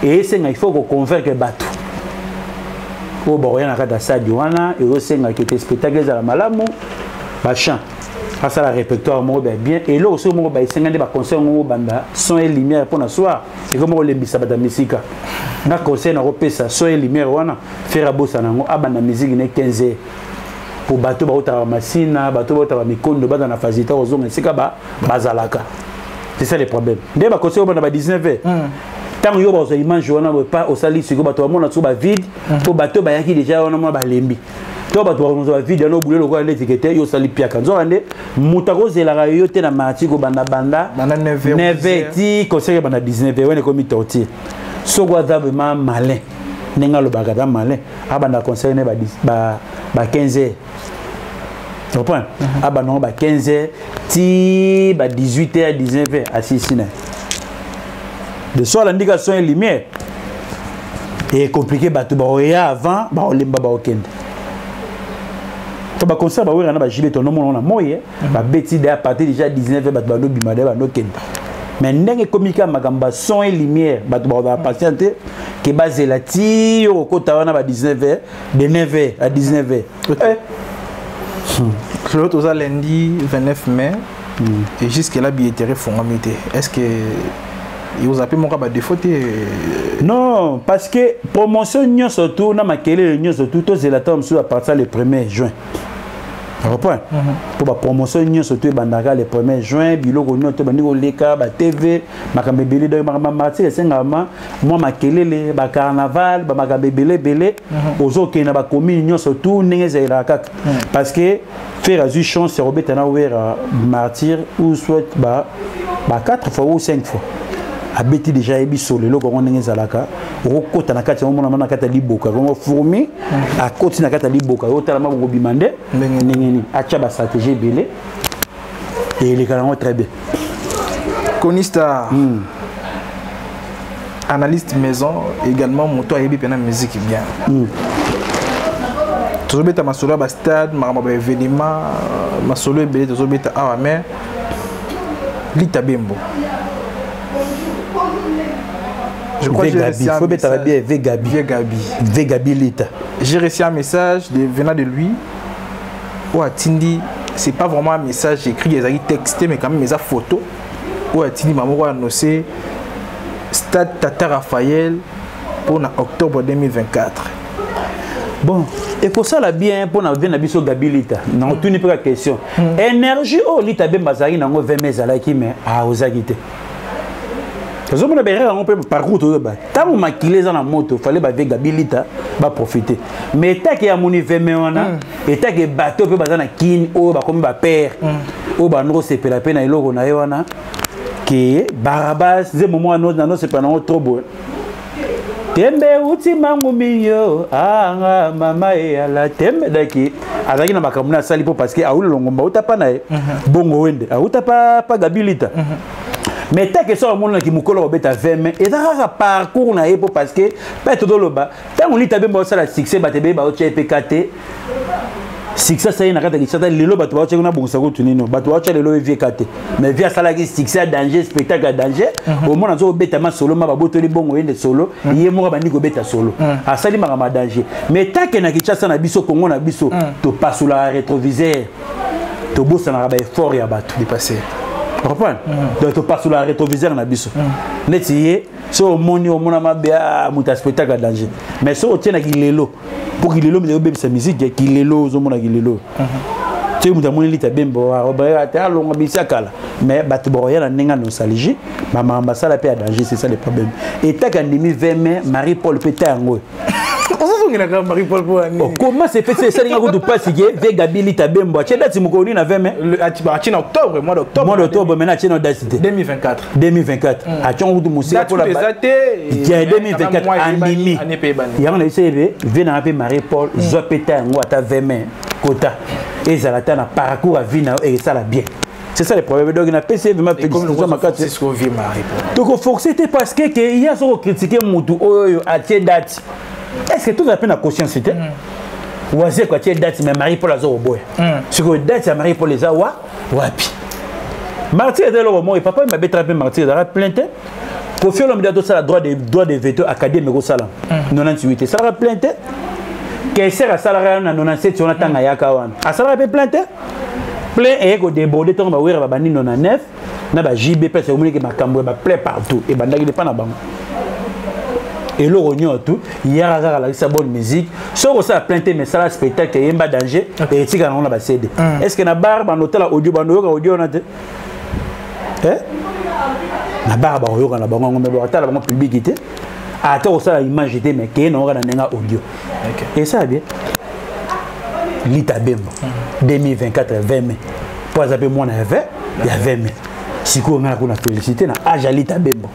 et senga il faut qu'on convaincre batu ko ba yana ka da sadi wana et o senga ki te spectacle za la malamu ba chant ça la répertoire mo bien et là aussi mo ba senga de ba concert mo banda son et lumière pour na soir et comme on le bisa ba da musique na conseil na repesa so et lumière wana faire bossa nango abana musique ne 15 pour bato ba ota masina bato ba ota mikondo ba na fazita ozonga sika ba bazalaka c'est ça le problème nde ba conseil ba na 19h tant yo ba zo image wana pas au sali siko bato ba mona so ba vide pour bato ba yaki déjà wana mo ba lembi to bato ba zo ba vide no boulé lokwa l'étiquette yo sali piaka nzo ande mutako zela yo te na matiko banda 9h ti conseil ba na 19h wana komi torti so quoi vraiment malin nenga lo bagada malin abanda conseil ne ba 15h tu comprends abanda ba 15h ti ba 18h 19h assisine de soir l'indication est lumière et compliqué ba to ba oya avant ba olemba ba okende to ba concert ba wera na ba jibe to no mona na moye ba beti de à partir déjà 19h ba no bimade ba no kenda mais ndenge communiquer makamba son et lumière ba to ba patienter que base la ti au kota wana ba 19h de 9h à 19h l'autre ça lundi 29 mai et jusque là billetterie fongamité est-ce que il vous appelle mon cas défaut non parce que promotion nyo surtout na makele nyo surtout to zelatam sur à partir le 1er juin reprend pour la promotion nyo surtout bandaka le 1er juin biloko nyo to bandiko leka ba TV makambebele de marti esengama moi makele ba carnaval ba makambebele belé ozoke na ba commune nyo surtout nengezela kaka parce que faire azu chance c'est robeta na ouvert martyr ou soit ba 4 fois ou 5 fois abeti déjà ebi solo loko ngenge zalaka okota na kati mona na kati liboka ko fourmi a koti na kati liboka otala mako bimande ngeni acha ba stratégie belé et les gars très bien Konista analyste maison également moto ayebi pena musique bien tozobeta masolo ba stade marama événement masolo belé tozobeta awa mais Lita Bembo. Je crois que j'ai reçu un message. Vegabi Lita. J'ai reçu un message venant de lui. Où Atindi, c'est pas vraiment un message écrit, il a texté, mais quand même il a photo. Où Atindi maman a annoncé Stade Tata Raphaël pour octobre 2024. Bon, et pour ça là bien pour na venir biso Gabilita. Non, tu n'es pas la question. Énergie oh Lita Bembazari nango 20 mes alaki mais ah ozagité. Parce que on a bien on peut parcours tout ba. Tant maquiller dans la moto, fallait ba avec Gabilita ba profiter. Mais tant qu'il y a mon événement wana et tant que bateau peut bazana kin o ba comme ba père. O ba no c'est la peine na iloko na wana que Barabas des moments non c'est pas non trop beau. Tembe uti mangu miyo anga mama e ala tembe daki azaki na makamuna sali po parce que aulu longomba utapa na bongo wende utapa pa Gabilita mais ta que ça mon qui mukolo obeta 20 et ça parcours na epo parce que pas tout loba tant on lit tabe ba sala succès ba tebe ba o PKT succès ça ina kata ki sata lelo ba to ba na bongo sako tunino ba to ba lelo VKT mais via sala ki succès danger spectacle à danger au moins zo obeta ma solo ma ba botoli bongo wende solo yé mo ba ndiko beta solo asali ma danger mais ta que na ki chasa na biso Congo na biso to passe la rétroviseur to bossa na ba effort ya bato dépassé. Comprends? Donc tu passes sur la rétroviseur na biso. Netiye so moni o mona mabia muta spectacle à danger. Mais so tient na kilelo. Pour kilelo me be sa musique kilelo zo mona kilelo. Tu muta moni Lita Bembo a obaya ta longa bisakala. Mais batu boya na ninga nostalgie, mama mbasala pe à danger, c'est ça le problème. Et ta kandimi 20 mai Marie-Paul Petango. Marie-Paul comment c'est fait ça n'inga pas si que Gabi Lita Bembo tu date mukoni na 20 mai en octobre mois d'octobre maintenant tu date 2024 a tu ngudu musia pour la date 2024 andimi ya on essaie venir appeler Marie-Paul zopeta ngo ata 20 mai kota et zalata na parcours à vie et ça la bien. C'est ça le problème. Donc, il a PC vraiment félicitations ma carte. C'est ce qu'on vit Marie-Paul. Donc, forcé parce que il y a ce critiquer Moutou à telle date. Est-ce que tout a peine à conscience c'était? Ou est-ce que tu date mais Marie-Paul a zo boy. Ce que date à Marie-Paul les a wapi. Martyr était là au moment et papa m'a betrapé Martyr dans la plainte. Pour faire l'homme de ça la droit de veto académique au salam. 98 ça la plainte. Qu'est-ce que ça salarié na 97 on attend à Yakawan. A ça la plainte. Plein et go débordé ton ba wera ba bani 99 na ba JB parce que omoni ke makambo ba plein partout et bandaki pas na bango. Et le rognon tout il y a la sa bonne musique so ça plainte mais ça la spectacle et yemba danger et tika na ba CD. Est-ce que na bar ba hôtel audio ba audio na te na bar ba audio na bango mais ba hôtel ba publicité a to ça image était mais ke na na nga audio. Et ça bien Lita Bembo 2024 20 mai pour zapper moi na 20 il y a 20 mai si ko ngala ko na féliciter na âge Lita Bembo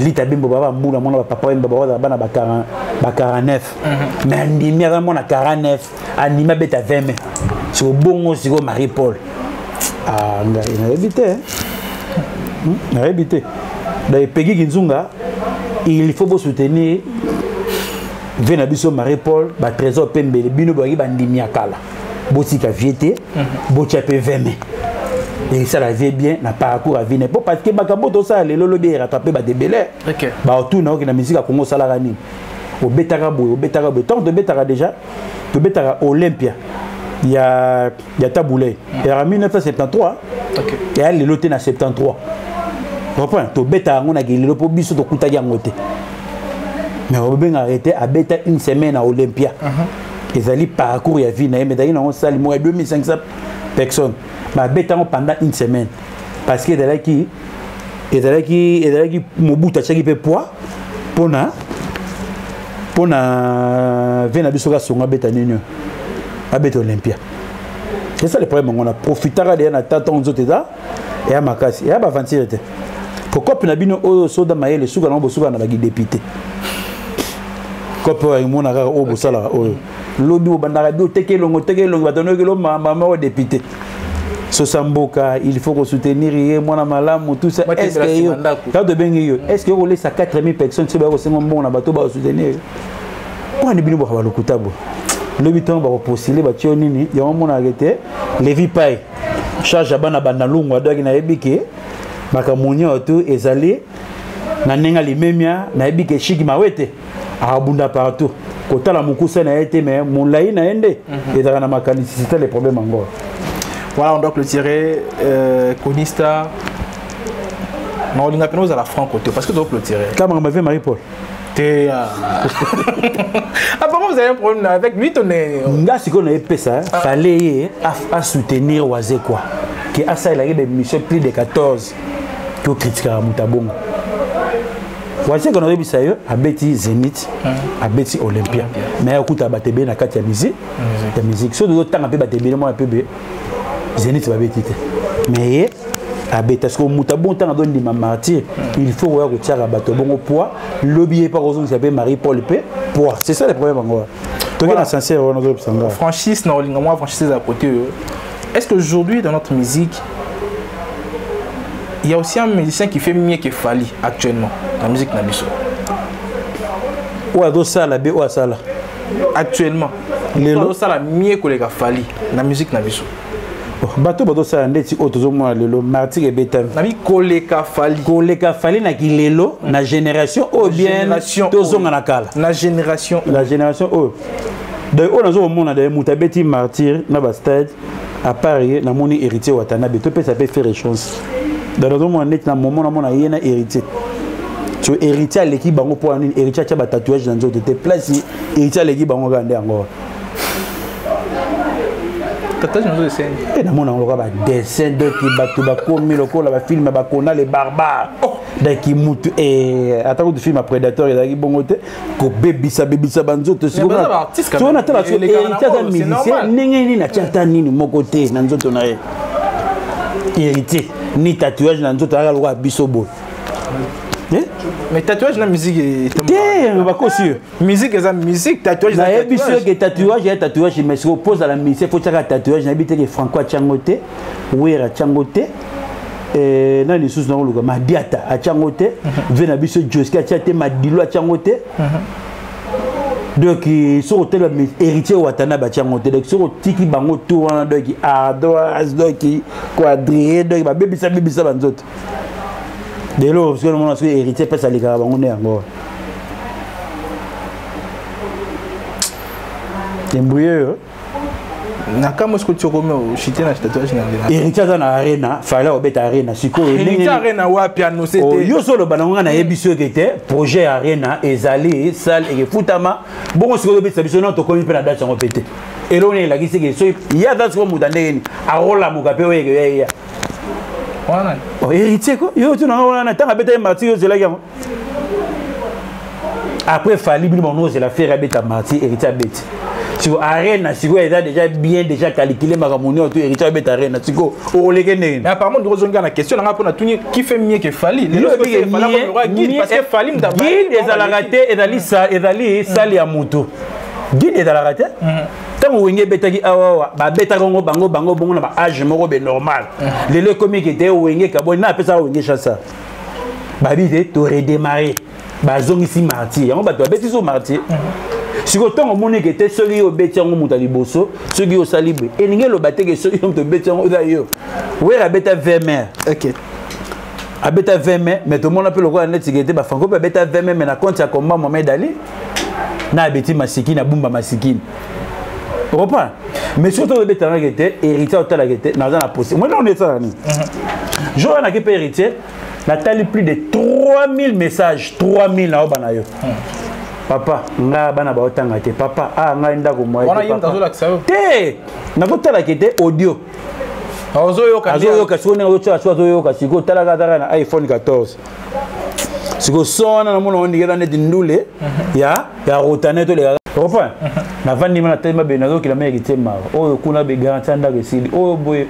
Lita Bembo baba mbula mona papa baba bana ba 49 mais ndimi ya mona 49 anima beta 20 mai si au bongo si ko Marie-Paul ah ngai na éviter na éviter da Peggy Kinzunga il faut vous soutenir vena biso Marie-Paul ba trésor pembele bino boyi bandimi akala botika viete botia pe 20 mai et ça la vie bien na parcours à vie pas parce que makambo to ça lelo lobi rattraper ba debele ba tout na na musique à Congo salara ni au betara boy tant de betara déjà to betara Olympia il y a Taboulé et en 1973 et elle loté na 73 comprends to betara ngona ki lelo po biso to kutaki ngote mais on va arrêter à beta une semaine à Olympia ils allaient parcours à vie mais d'ailleurs on salle moi 2500 personnes mais beta pendant une semaine parce que là qui Mobutu a chaki pe poids pona vena bisoka songa beta nini à beta Olympia c'est ça le problème on a profité de na tata on zoteza et à makasi et à ba ventir était pourquoi pena bino o soda maele suka na bosuka na ba député kopo ay mona ka o bosala o lobi o bandara do tekelongo batono ke lo mama o député Sosamboka il faut soutenir moi na malamu tout ça est-ce que quand de bengi est-ce que on laisse 4000 personnes c'est ba ko sengo mbona bato ba soutenir pour ni bino ba lokutabo lobi ton ba postuler ba tio nini ya mona arrêté Levi Pai charge abana bandalungu adoki na ebike makamunyo to ezali na nenga limemia na ebike shiki mawete abunda partout kotala mukusa na été mais mulai na ende et dans na makanisi c'était les problèmes encore. Voilà, on doit clôturer Conista. Mais on a à la franc-côté parce que tu dois clôturer. Comment on m'avait Marie-Paul? Apparemment, vous avez un problème avec lui, ton est. Là, c'est qu'on a fait ça. Fallait à soutenir Oazé quoi. Que à ça, il a eu des missions plus de 14 qui ont critiqué à Moutabongo. Oazé qu'on a vu ça, à Betty Zénith, à Betty Olympia. Mais à écoute à Batébé, à Katia musique. La musique. Sauf d'autres temps, à Batébé, moi, à PB. Zénith va bêtiter. Mais à Bétas, comme Moutabon, tant donne des martyrs, il faut voir que tu as rabattu bon poids. L'objet par exemple qui s'appelle Marie-Paul P. Poids. C'est ça le problème encore. Donc, on est sincère, on a franchise, non, moi, franchise à côté. Est-ce qu'aujourd'hui, dans notre musique, il y a aussi un musicien qui fait mieux que Fali actuellement, dans la musique Nabiso? Ou à ça, la B ou à ça là. Actuellement, il y a ça mieux que les Fali, dans la musique Nabiso. Bato bato sa ndeti otozomo lelo martyr et betan nami koleka fali na kilelo na génération o bien tozonga na kala na génération o de on azo mona de mutabeti martyr na ba stade à Paris na moni héritier watana beto pe ça peut faire chance dans le moment net na moment na mona yena héritier tu héritier l'équipe bango pour un héritier cha ba tatouage dans nzoto te place héritier l'équipe bango gande encore tatouage dans le scène et na mona on ba dessin de ki bato ba komi lokola ba film ba kona les barbares da ki mutu et attends de film prédateur et bongo te ko bebisa banzoto c'est on a tala sur héritier dans musicien ningeni na chata nini moko te na nzoto na héritier ni tatouage na nzoto ala loka bisobo mais tatouage na musique est pas possible musique est musique tatouage na tatouage mais si on pose à la musique faut faire tatouage na bité que Franco Changote Wera Changote et na les sous na loka Madiata a Changote vena biso Joska Chate Madilo a Changote donc sur hôtel héritier watana ba Changote donc sur tiki bango tour donc ardoise donc quadrillé donc ba bebisa banzoto de l'eau, parce que le monde a hérité, parce que les gars, on est encore. C'est embrouillé. Nakamo ce que tu as commis au chité na tatouage na héritier dans l'arena, fallait au bête arena. Siko héritier arena wa piano c'était. Yo solo bananga na ebiso était projet arena ezali salle et futama. Bon ce que bête biso na to komi pe na date en pété. Et là on est là qui c'est que il y a dans ce moment d'année a rola mukape we ya. Oh, héritier quoi? Yo tu n'as pas bête martyr c'est là après Fali bin mon c'est la faire bête martyr héritier bête. Si vous arène si vous êtes déjà calculé ma ramoni autour héritier bête arène si vous au legene. Mais apparemment nous avons la question on a pour tout qui fait mieux que Fali. Guide parce que Fali guide des alagaté et dali sali ya moto. Guide des alagaté. Tant que vous avez awa ba beta bango bongo na ba âge moko be normal les comiques étaient wenge ka bon na pesa wenge chassa ba bide to redémarrer ba zongi si martyr on ba to beti so martyr Si vous avez un qui était celui au bétier en montant les bossos, celui au salibre, et n'y a le bâté que celui au bétier en d'ailleurs. Oui, la bête à 20 mètres. Ok. À bête à 20 mètres, mais tout le monde appelle le roi net, c'est que bah franco à bête à 20 mètres, mais la compte à combat Mohamed Ali. Na bêti masiki, na bumba masiki. Vous comprenez? Mais surtout le bête à était héritier au tel était dans la possible. Moi, on est ça. J'aurais un peu héritier. Nathalie plus de 3000 messages, 3000 na obanayo. Papa, nga bana ba otanga te. Papa, nga ndako moi. On a yim tazo la ksayo. Te, na kotala kete audio. Azoyo ka. Azoyo ka sone ocho azoyo ka siko tala ka na iPhone 14. Siko sona na mona ondikela net ndule ya rotane to le. Enfin, na vandi mana tellement benazo ki la mère qui ma. Oh kuna be garantie ndako sili. Oh boy.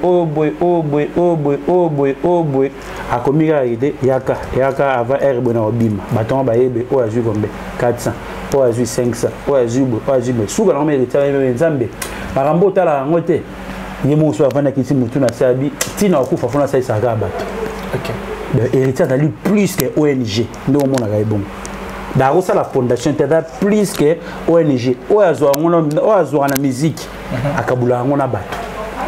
Akomika ide yaka avant herbe na obima. Baton ba yebe o azu kombe 400. O azu 500. O azu suka na mère qui nzambe. Barambo tala ngote. Yemo so avant na kiti mutu na sabi. Tina okufa fona sai saka bato. OK. Le héritier a lu plus que ONG. Ndo mona ga bon. Dans la fondation t'as plus que ONG. O azo na musique. Akabula ngona bato.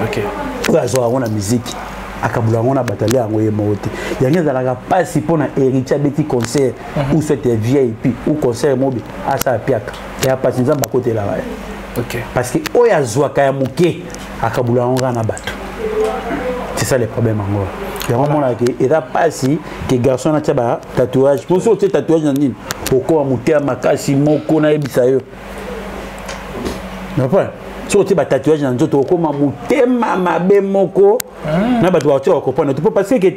OK. O azo na musique. Akabula ngona batale yango ye mote. Yango za la passe pour na héritier beti concert ou soit VIP ou concert mobi asa piaka. Et a passe nzamba côté là. OK. Parce que o azo ka muke akabula ngona bato. C'est ça le problème encore. Et là, pas si que garçon a tatouage. Pour ça, tatouage dans l'île. Pourquoi monter à ma casse, moko na ebisayo. Non pas. Si tu as tatouage dans l'autre, comment monter ma moko. Na ba tu vas comprendre. Tu peux passer que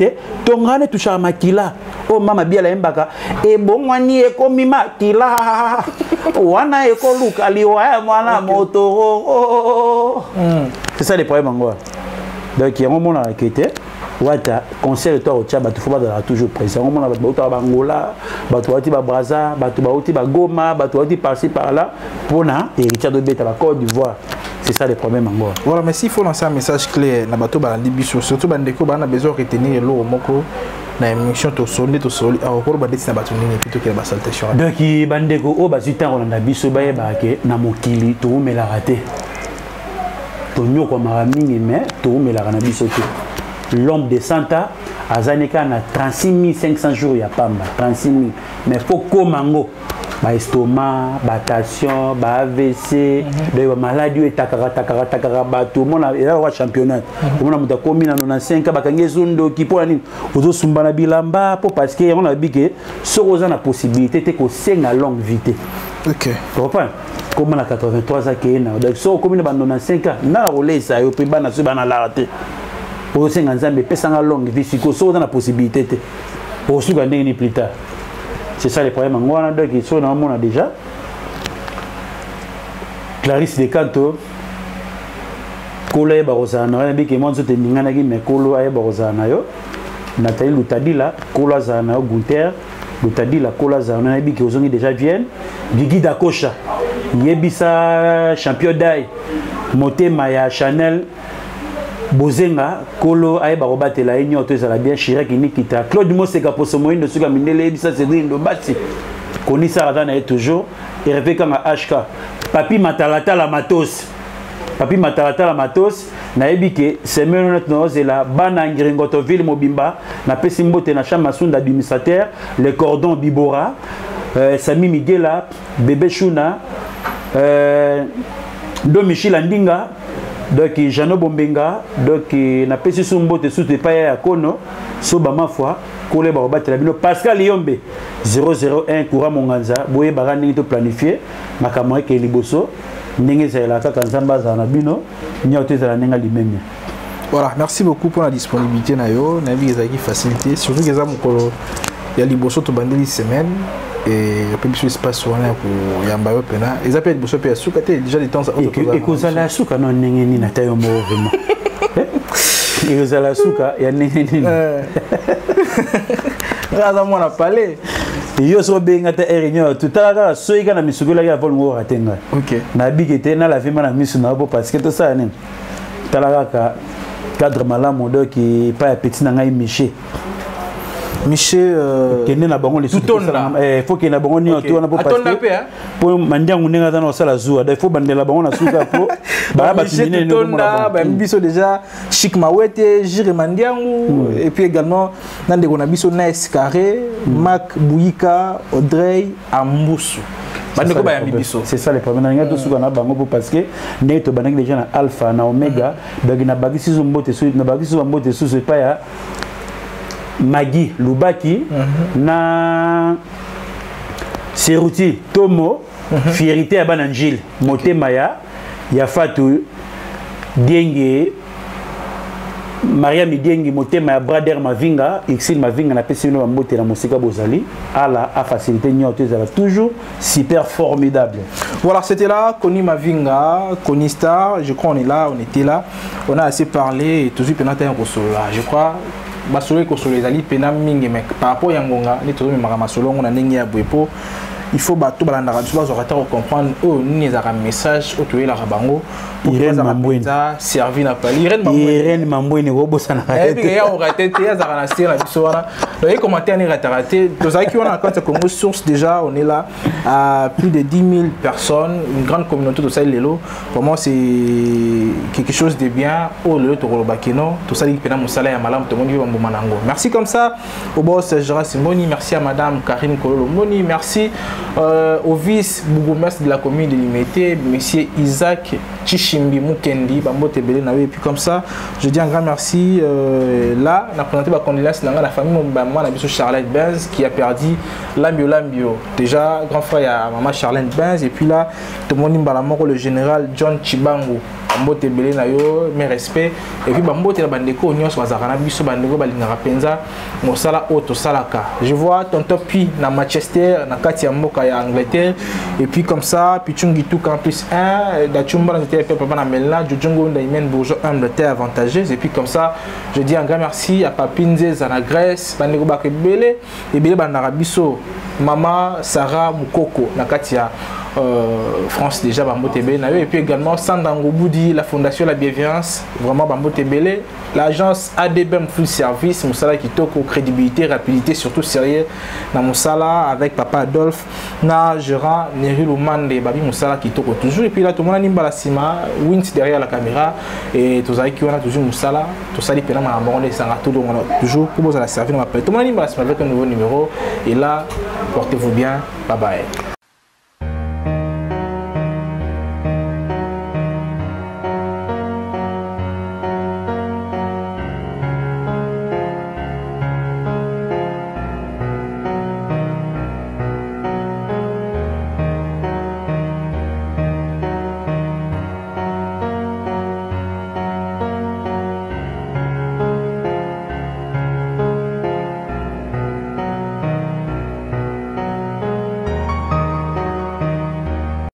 ton grand touche à makila. Oh mama bien la mbaka. Et bon wani e komi makila. Wana e ko luka liwa mwana moto. C'est ça les problèmes encore. Donc il y a un moment là qui était Wata concert toi au Tchad, tu faut pas toujours présent. On a battu Angola, battu Brazza, battu Goma, battu par-ci par-là pour na héritier de bête à la Côte d'Ivoire. C'est ça le problème encore. Voilà, mais s'il faut lancer un message clair, na bateau ba Libye surtout bandeko ba na besoin de retenir l'eau moko na émission to solde encore ba desi na bateau ni plutôt que la saltation. Donc bandeko o ba zuta on na biso ba yeba ke na mokili to me la raté. To nyoko mara mingi mais to me la na biso te. L'homme de Santa, à Zaneka, na 36 500 jours, il y a pas mal, 36 000. Mais il faut qu'on mango. Ba estomac, ba tension, ba AVC, de maladie, takara, tout le monde a un championnat. Tout le monde a commis dans 95 ans, bakangezundo, qui pour aller aux Sumbana Bilamba, parce qu'on a dit que ce qu'on a la possibilité, c'est qu'on saigne à longue vitesse. Ok. Tu comprends? Comme on a 83 ans, donc si on commis dans 95 ans, on a roulé ça, et puis on a subi dans la raté. Pour se nganzambe pesa nga longue vie siko so dans la possibilité pour se gagner plus tard. C'est ça le problème ngwana donc ils sont dans monde déjà. Clarisse de Canto Kolo ba rozana na biki monzo te ningana ki me Kolo ay ba rozana yo. Nathalie Lutadila Kolo zana Gunter Lutadila Kolo zana na biki ozongi déjà viennent. Bigi Dakosha Yebisa champion d'Ai Motema ya Chanel Bozenga, Kolo, Aïba Robate, la Union, tout ça, bien, Chirac, Nikita, Claude Moseka, pour ce moyen de ce que ça c'est de Bati. Koni Saradana est toujours, et Rebecca HK, Papi Matalata la Matos. Papi Matalata la Matos, Naebike, c'est même notre là, Bana Ngringotoville Mobimba, na Pesimbote, na Chamasunda administrateur, les cordons Bibora, Sami Miguela, Bébé Chouna, Do Michel Andinga. Donc Jano Bombenga donc na pesi sumbo te soute pa ya kono so ba ma foi kole ba batela bino Pascal Yombe 001 courant monganza boye barani to planifier makamwa ke liboso ndenge za la kaka nzamba za na bino nyote za nenga limemia. Voilà, merci beaucoup pour la disponibilité na yo na bi ezaki facilité surtout que za mukolo ya liboso to bandeli semaine et le petit espace on a pour yamba yo pena ils appellent boso pe suka te déjà des temps et ko za la suka non ndenge ni na tayo mo vraiment et za la suka ya ndenge ni raza mona parler yo so benga ta réunion tout à l'heure so ika na misugula ya vol ngo ratenga OK na bigete na la vie na misu na bo parce que tout ça ne talaka cadre malamu donc pas petit na ngai miché Michel kende na bango les faut que na bango ni auto na pas pour mandiangu nenga dans sala zua il faut bandela bango na suka po ba ba timine ne tonda ba biso déjà Chic Mawete Jire Mandiangu et puis également nande ko na biso Nice Carré Mac Bouyika Audrey Ambusu. C'est ça le problème. Nous avons na bango parce que nous avons déjà na alpha na omega donc na bagisi zombote na bagisi zombote sous pas ya Magi Lubaki na Seruti Tomo Fierité ya bananjil motema ya Fatou Dienge Maria Midengi motema ya Brader Mavinga Exil Mavinga na pesi no mbote na musika bozali ala a facilité nyoto ça va toujours super formidable. Voilà, c'était là Koni Mavinga, Koni Star, je crois on est là, on était là, on a assez parlé et toujours penata en solo là. Je crois basolo ko solo ezali pena mingi mec par rapport ya ngonga ni toujours mama solo on a ndenge ya bwepo. Il faut bateau balanda radio bazo comprendre oh ni ezaka message au tuer la rabango Irène Mambouine servi na pali Irène Mambouine robo sana et puis ya on raté ya zaka na stira biso wana et commentaire ni raté tous qui on a quand Congo source déjà on est là à plus de 10 000 personnes une grande communauté de ça lelo vraiment c'est quelque chose de bien oh le to bakeno tout ça li pena musala ya malam to moni bambo manango merci comme ça au boss Gérard Simoni merci à madame Karine Kololo Moni merci au vice-bourgmestre de la commune de Limité, monsieur Isaac Chichimbi Mukendi, Bambote Belé Nawe, et puis comme ça, je dis un grand merci. Là, on a présenté ma condoléance dans la famille, moi, Charlotte Benz, qui a perdu Lambio. Déjà, grand frère à maman Charlotte Benz, et puis là, tout le monde, le général John Chibango. Bambote Belé Nayo, mes respects, et puis Bambote la bandeko, Nyos Wazarana, Biso Bandeko, Balingara Penza, Mosala Auto Salaka. Je vois Tonton Pi na Manchester, na Katia Moka ya Angleterre, et puis comme ça, Pichungi tout campus 1, Dachumba, j'étais papa na Melna, Djungo Ndaimen Bourgeois Angleterre avantageuse, et puis comme ça, je dis un grand merci à Papinze, Zana Grèce, Bandeko Bakebele, et Bele Bandara Biso, Mama Sarah Mukoko, na Katia. France déjà Bambote Belé et puis également Sandango Boudi, la fondation La Bienveillance, vraiment Bambote Belé, l'agence ADBM Full Service, Moussala qui toque aux crédibilité, rapidité, surtout sérieux dans Moussala avec Papa Adolphe, na gérant Neri Lumande, Babi Moussala qui toque toujours et puis là tout le monde a nimba la cima, Wins derrière la caméra et tous qui on a toujours Moussala, tout ça les pénats à abandonner ça tout donc on a toujours pour vous à la servir, tout le monde a nimba la cima avec un nouveau numéro et là portez-vous bien, bye bye.